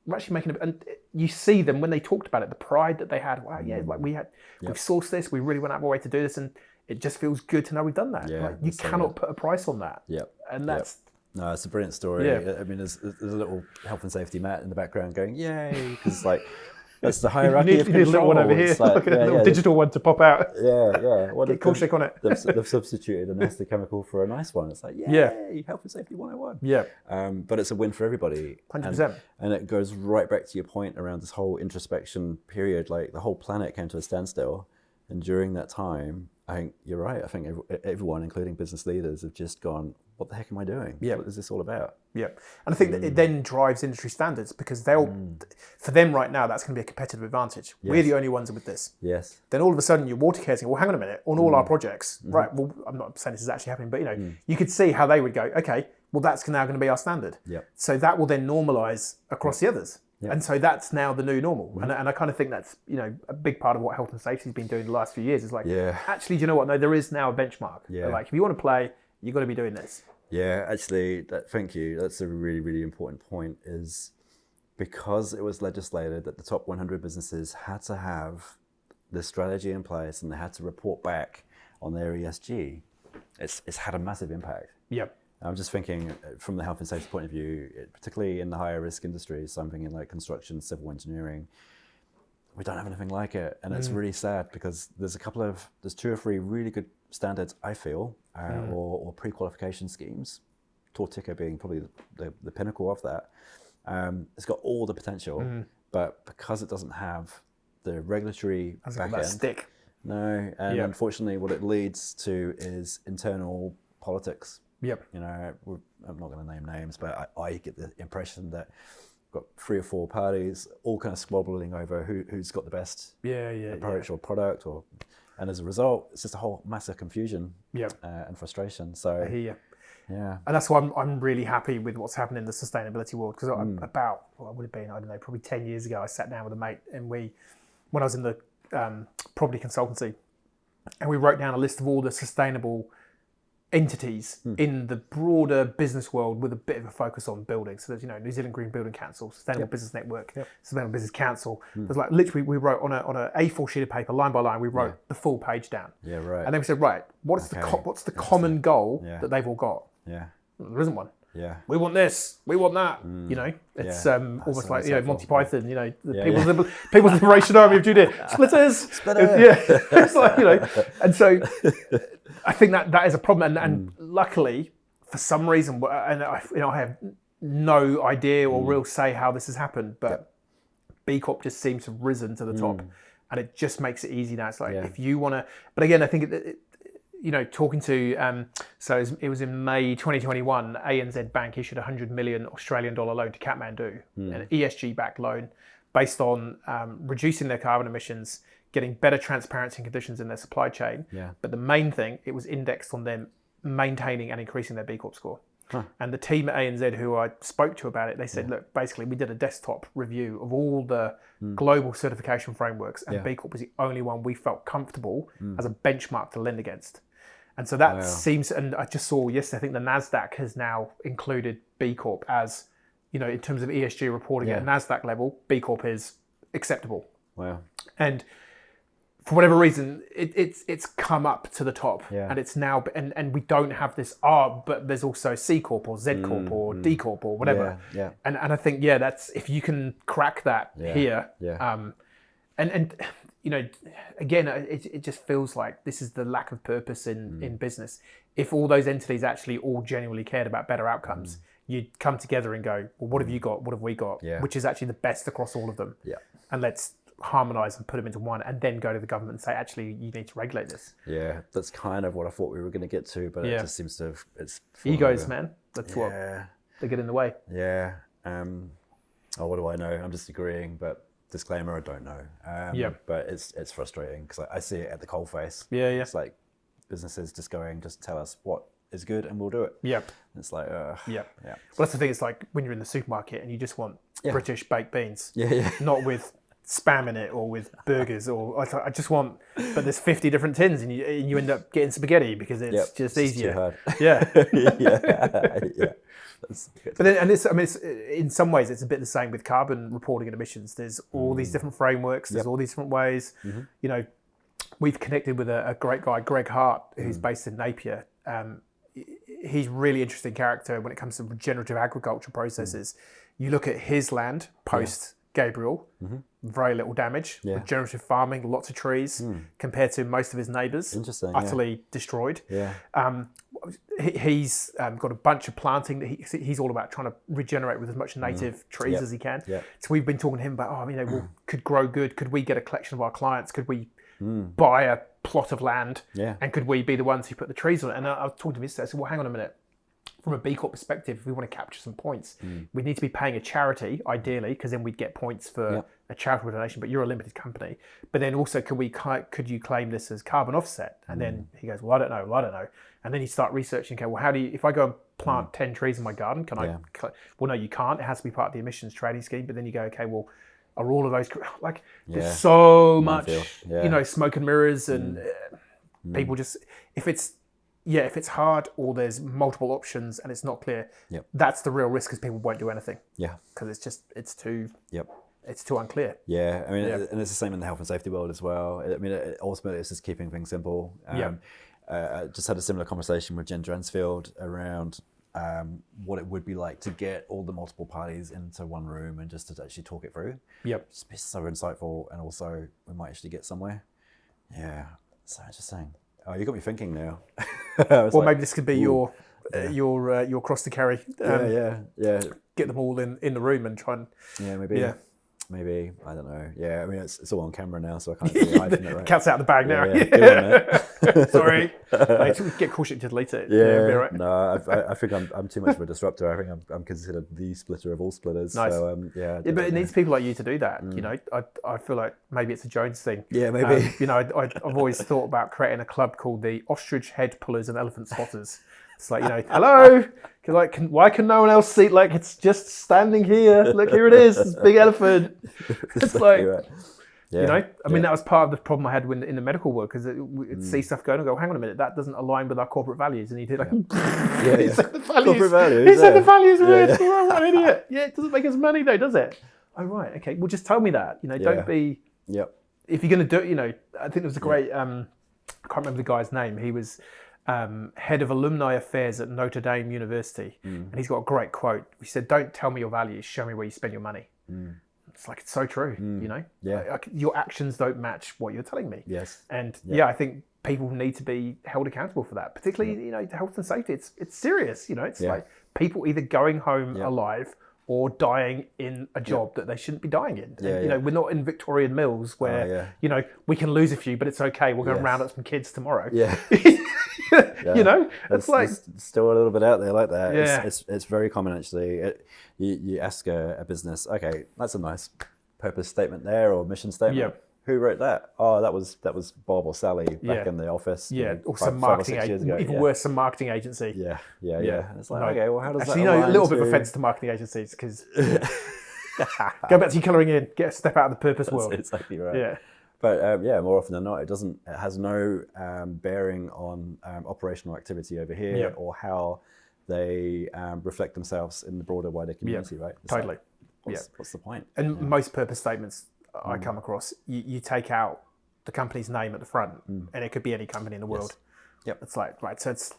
We're actually making it, and you see them when they talked about it, the pride that they had. Wow, like we've sourced this, we really went out of our way to do this, and it just feels good to know we've done that. You cannot put a price on that. And that's no, it's a brilliant story. I mean, there's a little health and safety Matt in the background going, "Yay!" Because that's the hierarchy of control. You need a little one over here, like a little digital one to pop out. What a cool shake on it. They've substituted a nasty chemical for a nice one. It's like, yay, health and safety 101. But it's a win for everybody. 100%. And it goes right back to your point around this whole introspection period. Like the whole planet came to a standstill. And during that time, I think you're right. I think everyone, including business leaders, have just gone, what the heck am I doing? What is this all about? And I think that it then drives industry standards because for them right now, that's going to be a competitive advantage. We're the only ones with this. Then all of a sudden, your water cares, well, hang on a minute, on all our projects, right? Well, I'm not saying this is actually happening, but you could see how they would go, okay, well, that's now going to be our standard. So that will then normalize across the others. And so that's now the new normal. And I kind of think that's, a big part of what health and safety has been doing the last few years is like, actually, do you know what? No, there is now a benchmark. Like, if you want to play, you've got to be doing this. Actually, thank you. That's a really, really important point is because it was legislated that the top 100 businesses had to have this strategy in place and they had to report back on their ESG, it's had a massive impact. I'm just thinking from the health and safety point of view, particularly in the higher risk industries, so I'm thinking like construction, civil engineering, we don't have anything like it. And it's really sad because there's 2 or 3 really good standards, I feel, or pre-qualification schemes, Tortica being probably the pinnacle of that. It's got all the potential, but because it doesn't have the regulatory back end, stick. No, and unfortunately what it leads to is internal politics. Yep. You know, I'm not going to name names, but I get the impression that we've got 3 or 4 parties all kind of squabbling over who's got the best approach or product, and as a result, it's just a whole massive confusion and frustration. So I hear you. Yeah. And that's why I'm really happy with what's happened in the sustainability world, because what would it have been, I don't know, probably 10 years ago, I sat down with a mate and when I was in the property consultancy, and we wrote down a list of all the sustainable entities in the broader business world with a bit of a focus on building. So there's, New Zealand Green Building Council, Sustainable Business Network, Sustainable Business Council. There's like literally we wrote on a A4 sheet of paper, line by line, we wrote the full page down. Yeah, right. And then we said, right, what's the common goal that they've all got? Yeah. There isn't one. Yeah. We want this, we want that. It's almost like Monty Python. The People's Liberation Army of Judea, splitters. It's like and so I think that is a problem. And luckily, for some reason, and I have no idea or real say how this has happened, but B Corp just seems to have risen to the top, and it just makes it easy now. It's like if you want to, but again, I think talking to, so it was in May 2021, ANZ Bank issued a 100 million Australian dollar loan to Kathmandu, an ESG-backed loan based on reducing their carbon emissions, getting better transparency and conditions in their supply chain. Yeah. But the main thing, it was indexed on them maintaining and increasing their B Corp score. And the team at ANZ who I spoke to about it, they said, look, basically we did a desktop review of all the global certification frameworks, and B Corp was the only one we felt comfortable as a benchmark to lend against. And so that seems, and I just saw yesterday, I think the NASDAQ has now included B Corp as, in terms of ESG reporting at a NASDAQ level, B Corp is acceptable. Wow. And for whatever reason, it's come up to the top, and it's now, and we don't have this but there's also C Corp or Z Corp or D Corp or whatever. Yeah. And I think, that's, if you can crack that here, and again, it just feels like this is the lack of purpose in business. If all those entities actually all genuinely cared about better outcomes, you'd come together and go, well, what have you got? What have we got? Yeah. Which is actually the best across all of them. Yeah. And let's harmonise and put them into one, and then go to the government and say, actually, you need to regulate this. Yeah, that's kind of what I thought we were going to get to, but it just seems to have... It's egos, man. That's what they get in the way. Yeah. What do I know? I'm just agreeing, but... Disclaimer, I don't know. But it's frustrating because I see it at the coalface. Yeah. It's like businesses just tell us what is good and we'll do it. Yep. It's like, Well, that's the thing. It's like when you're in the supermarket and you just want British baked beans. Yeah. Not with spam in it or with burgers or I just want, but there's 50 different tins and you end up getting spaghetti because it's just easier. Too hard. Yeah. But then, it's in some ways it's a bit the same with carbon reporting and emissions. There's all these different frameworks. There's all these different ways. We've connected with a great guy, Greg Hart, who's based in Napier. He's a really interesting character when it comes to regenerative agriculture processes. You look at his land post Gabriel, very little damage. Regenerative farming, lots of trees, compared to most of his neighbours. Interesting. Utterly destroyed. He's got a bunch of planting that he's all about trying to regenerate with as much native trees as he can. So we've been talking to him about, could grow good. Could we get a collection of our clients? Could we buy a plot of land? And could we be the ones who put the trees on it? And I was talking to him yesterday. I said, well, hang on a minute. From a B Corp perspective, if we want to capture some points, we need to be paying a charity, ideally, because then we'd get points for a charitable donation, but you're a limited company. But then also, could you claim this as carbon offset? And then he goes, well, I don't know. And then you start researching, okay, well, how do you, if I go and plant 10 trees in my garden, can I? Well, no, you can't. It has to be part of the emissions trading scheme. But then you go, okay, well, are all of those, like, there's so much, smoke and mirrors and people just, if it's hard or there's multiple options and it's not clear, that's the real risk because people won't do anything. Because it's too unclear. And it's the same in the health and safety world as well. Ultimately, it's just keeping things simple. I just had a similar conversation with Jen Dransfield around what it would be like to get all the multiple parties into one room and just to actually talk it through. Yep. It's been so insightful, and also we might actually get somewhere. Yeah, so interesting. Oh, you got me thinking now. Or maybe this could be your cross to carry. Yeah. Get them all in the room and try and. Yeah, maybe, I don't know. Yeah, I mean, it's all on camera now, so I can't really hide from it, right? Cat's out of the bag now. Yeah. Sorry. Get caution to delete it. Yeah, be right. No, I think I'm too much of a disruptor. I think I'm considered the splitter of all splitters. Nice. So, but it needs people like you to do that. You know, I feel like maybe it's a Jones thing. Yeah, maybe. You know, I've always thought about creating a club called the Ostrich Head Pullers and Elephant Spotters. It's like, you know, hello, why can no one else see? Like, it's just standing here. Look, here it is, this big elephant. It's like, right. Yeah. you know, I mean, that was part of the problem I had in the medical work, because we'd see stuff going and go, hang on a minute, that doesn't align with our corporate values. And he did like, he said the values. Corporate values. He said the values are it. What an idiot. Yeah, it doesn't make us money though, does it? Oh, right, okay. Well, just tell me that. You know, don't be, if you're going to do it, you know, I think there was a great, I can't remember the guy's name. He was head of alumni affairs at Notre Dame University. And he's got a great quote. He said, don't tell me your values, show me where you spend your money. It's like, it's so true, you know? Like, your actions don't match what you're telling me. Yes. And I think people need to be held accountable for that, particularly, you know, health and safety. It's serious, you know? It's like people either going home alive or dying in a job that they shouldn't be dying in. And, you know, we're not in Victorian Mills where, you know, we can lose a few, but it's okay. We're going to round up some kids tomorrow. Yeah. You know, it's like still a little bit out there like that. Yeah. It's very common actually. You ask a business, okay, that's a nice purpose statement there or mission statement. Yep. Who wrote that? Oh, that was Bob or Sally back in the office. Yeah, you know, or some marketing agency. Even worse, some marketing agency. Yeah. And it's like, okay, well, how does actually, that you know, a little bit of offence to marketing agencies, because go back to your colouring in, get a step out of the purpose world. That's exactly right. Yeah. But more often than not, it has no bearing on operational activity over here or how they reflect themselves in the broader, wider community, right? It's totally. Like, what's the point? And most purpose statements I come across, you take out the company's name at the front, and it could be any company in the world. Yep. It's like, right, so it's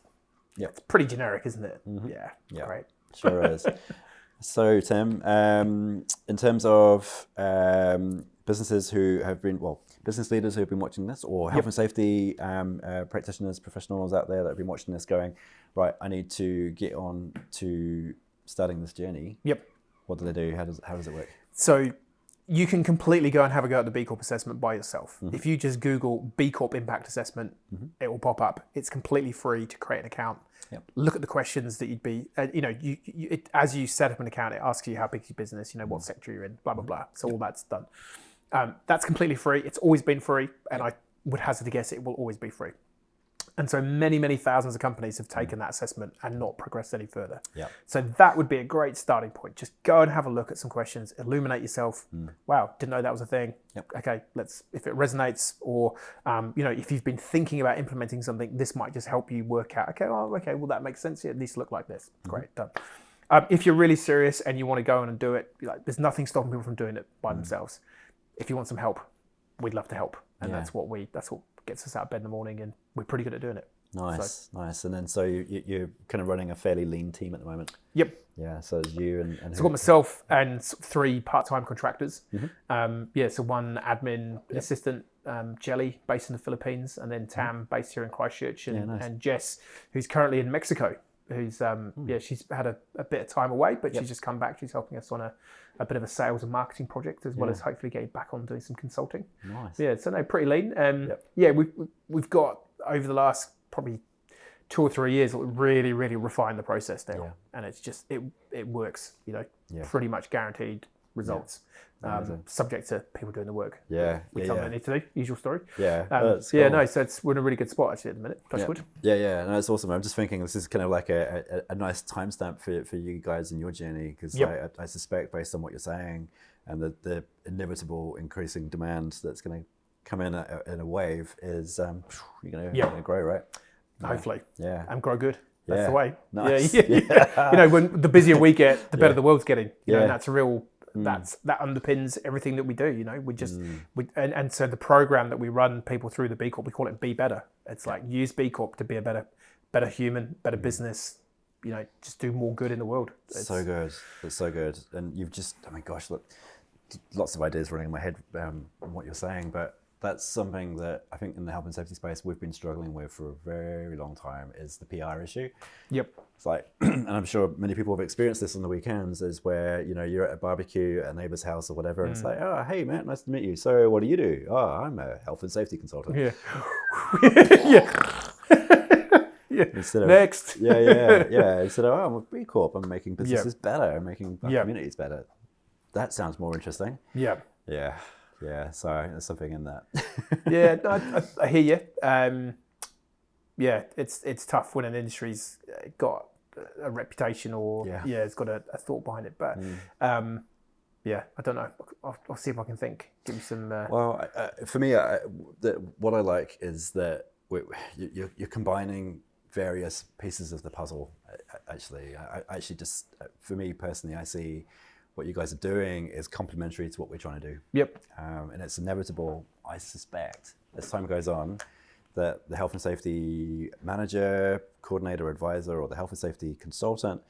pretty generic, isn't it? Yeah. Great. Sure is. So, Tim, in terms of businesses who have been, business leaders who have been watching this, or health and safety practitioners, professionals out there that have been watching this going, right, I need to get on to starting this journey. Yep. What do they do? How does it work? So you can completely go and have a go at the B Corp assessment by yourself. If you just Google B Corp impact assessment, it will pop up. It's completely free to create an account. Look at the questions that you'd be, you know, as you set up an account, it asks you how big is your business, you know, what sector you're in, blah, blah, blah. So all that's done. That's completely free. It's always been free. And I would hazard to guess it will always be free. And so many, many thousands of companies have taken that assessment and not progressed any further. So that would be a great starting point. Just go and have a look at some questions, illuminate yourself. Wow, didn't know that was a thing. Okay, if it resonates, or you know, if you've been thinking about implementing something, this might just help you work out, okay, well that makes sense. It needs to look like this. Great, done. If you're really serious and you want to go in and do it, there's nothing stopping people from doing it by themselves. If you want some help, we'd love to help. And that's what gets us out of bed in the morning, and we're pretty good at doing it. Nice. And then so you're kind of running a fairly lean team at the moment. Yep. Yeah. So it's you and so I've got myself and 3 part-time contractors. So one admin assistant, Jelly, based in the Philippines, and then Tam, based here in Christchurch, and Jess, who's currently in Mexico. Who's she's had a bit of time away, but she's just come back. She's helping us on a bit of a sales and marketing project, as well as hopefully getting back on doing some consulting. Nice. Yeah, so no, pretty lean. We've got over the last probably 2 or 3 years really, really refined the process now, and it's just it works. You know, pretty much guaranteed results. Subject to people doing the work. We tell them they need to do. Usual story. That's cool. So we're in a really good spot actually at the minute. Touch wood. No, it's awesome. I'm just thinking this is kind of like a nice timestamp for you guys in your journey, because I suspect, based on what you're saying and the inevitable increasing demand that's going to come in a wave, is you're going to grow, right? Hopefully. And grow good. Yeah. That's the way. Nice. Yeah. You know, when the busier we get, the better the world's getting. You know, and that's a real. That underpins everything that we do. You know, we just and so the program that we run people through the B Corp, we call it Be Better. It's like use B Corp to be a better human, better business. just do more good in the world. So good. It's so good. And you've just, I mean, gosh, look, lots of ideas running in my head on what you're saying, but that's something that I think in the health and safety space we've been struggling with for a very long time is the PR issue. Yep. It's like, and I'm sure many people have experienced this on the weekends, is where, you're at a barbecue at a neighbor's house or whatever, and it's like, oh, hey, Matt, nice to meet you. So what do you do? Oh, I'm a health and safety consultant. Yeah. Yeah. Instead of, Next. Yeah. Instead of, oh, I'm a B Corp, I'm making businesses better, I'm making our communities better. That sounds more interesting. Yeah. Yeah, sorry, there's something in that. Yeah, I hear you. Yeah, it's tough when an industry's got a reputation or it's got a thought behind it. But yeah, I don't know. I'll see if I can think. Give me some. Well, for me, what I like is that you're combining various pieces of the puzzle. Actually, I actually just, for me personally, I see what you guys are doing is complementary to what we're trying to do. Yep. And it's inevitable, I suspect, as time goes on, that the health and safety manager, coordinator, advisor, or the health and safety consultant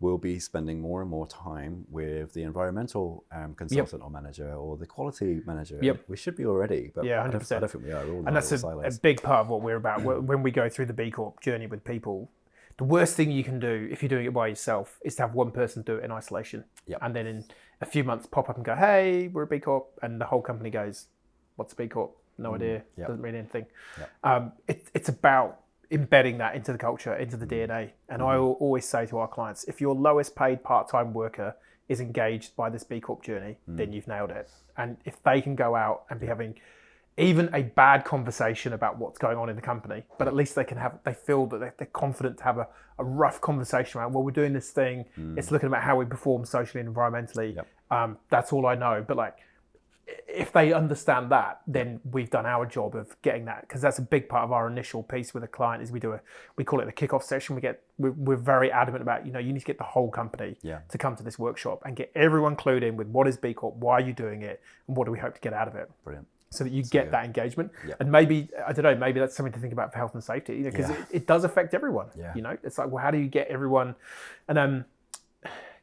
will be spending more and more time with the environmental consultant or manager, or the quality manager. Yep. We should be already, but 100%. I don't think we are. And that's a big part of what we're about. When we go through the B Corp journey with people, the worst thing you can do if you're doing it by yourself is to have one person do it in isolation. Yep. And then in a few months pop up and go, hey, we're a B Corp. And the whole company goes, what's a B Corp? No idea. Yep. Doesn't mean anything. Yep. It's about embedding that into the culture, into the DNA. And I will always say to our clients, if your lowest paid part-time worker is engaged by this B Corp journey, then you've nailed it. And if they can go out and be having even a bad conversation about what's going on in the company, but at least they feel that they're confident to have a rough conversation around, well, we're doing this thing. It's looking about how we perform socially and environmentally. Yep. That's all I know. But like, if they understand that, then we've done our job of getting that, because that's a big part of our initial piece with a client. Is we call it the kickoff session. We're very adamant about, you need to get the whole company to come to this workshop and get everyone clued in with what is B Corp, why are you doing it, and what do we hope to get out of it. Brilliant. So that you get that engagement. Yep. And maybe, I don't know, maybe that's something to think about for health and safety, because it does affect everyone. It's like, well, how do you get everyone? And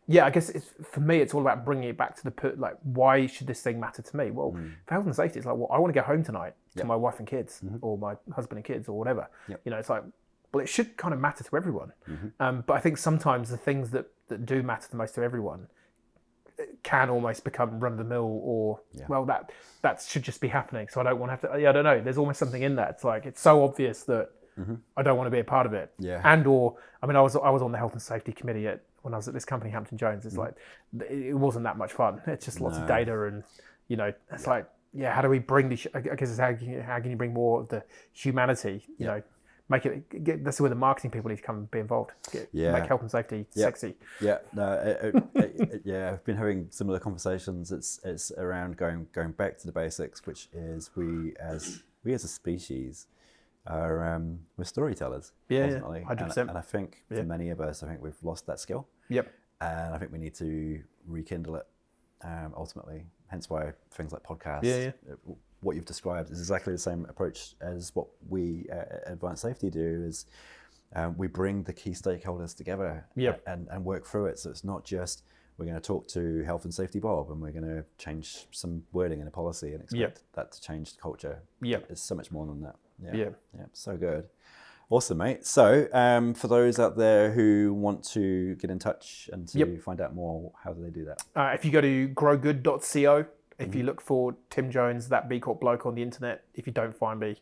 I guess for me, it's all about bringing it back to the why should this thing matter to me? Well, for health and safety, it's like, well, I want to go home tonight to my wife and kids, or my husband and kids, or whatever. Yep. It's like, well, it should kind of matter to everyone. But I think sometimes the things that do matter the most to everyone can almost become run-of-the-mill, or well, that should just be happening. So I don't want to have to. I don't know. There's almost something in that. It's like, it's so obvious that I don't want to be a part of it. Yeah. And or I mean, I was on the health and safety committee when I was at this company, Hampton Jones. It's like, it wasn't that much fun. It's just lots of data, and it's like, how do we bring the? I guess it's how can you bring more of the humanity? You know. Make it. That's where the marketing people need to come and be involved. Make health and safety sexy. Yeah, no, I've been having similar conversations. It's around going back to the basics, which is we as a species are we're storytellers. Ultimately. 100%. And I think for many of us, I think we've lost that skill. Yep. And I think we need to rekindle it. Ultimately, hence why things like podcasts. What you've described is exactly the same approach as what we at Advanced Safety do. Is we bring the key stakeholders together and work through it. So it's not just we're going to talk to Health and Safety Bob and we're going to change some wording in a policy and expect that to change the culture. It's so much more than that. Yeah, so good. Awesome, mate. So for those out there who want to get in touch and to find out more, how do they do that? If you go to growgood.co, if you look for Tim Jones, that B Corp bloke on the internet, if you don't find me,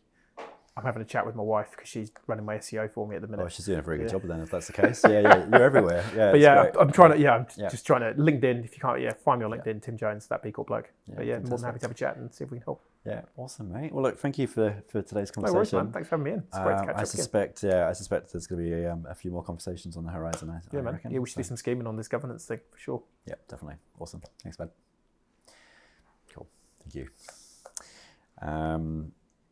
I'm having a chat with my wife because she's running my SEO for me at the minute. Oh, she's doing a very good job then, if that's the case. You're everywhere. Yeah, but I'm trying to. Just trying to LinkedIn. If you can't, find me on LinkedIn, Tim Jones, that B Corp bloke. But more than happy to have a chat and see if we can help. Yeah, awesome, mate. Well, look, thank you for today's conversation. No worries, man. Thanks for having me in. It's great to catch up again. I suspect there's going to be a few more conversations on the horizon. I reckon. Yeah, we should do some scheming on this governance thing for sure. Yeah, definitely. Awesome. Thanks, bud. Cool. Thank you.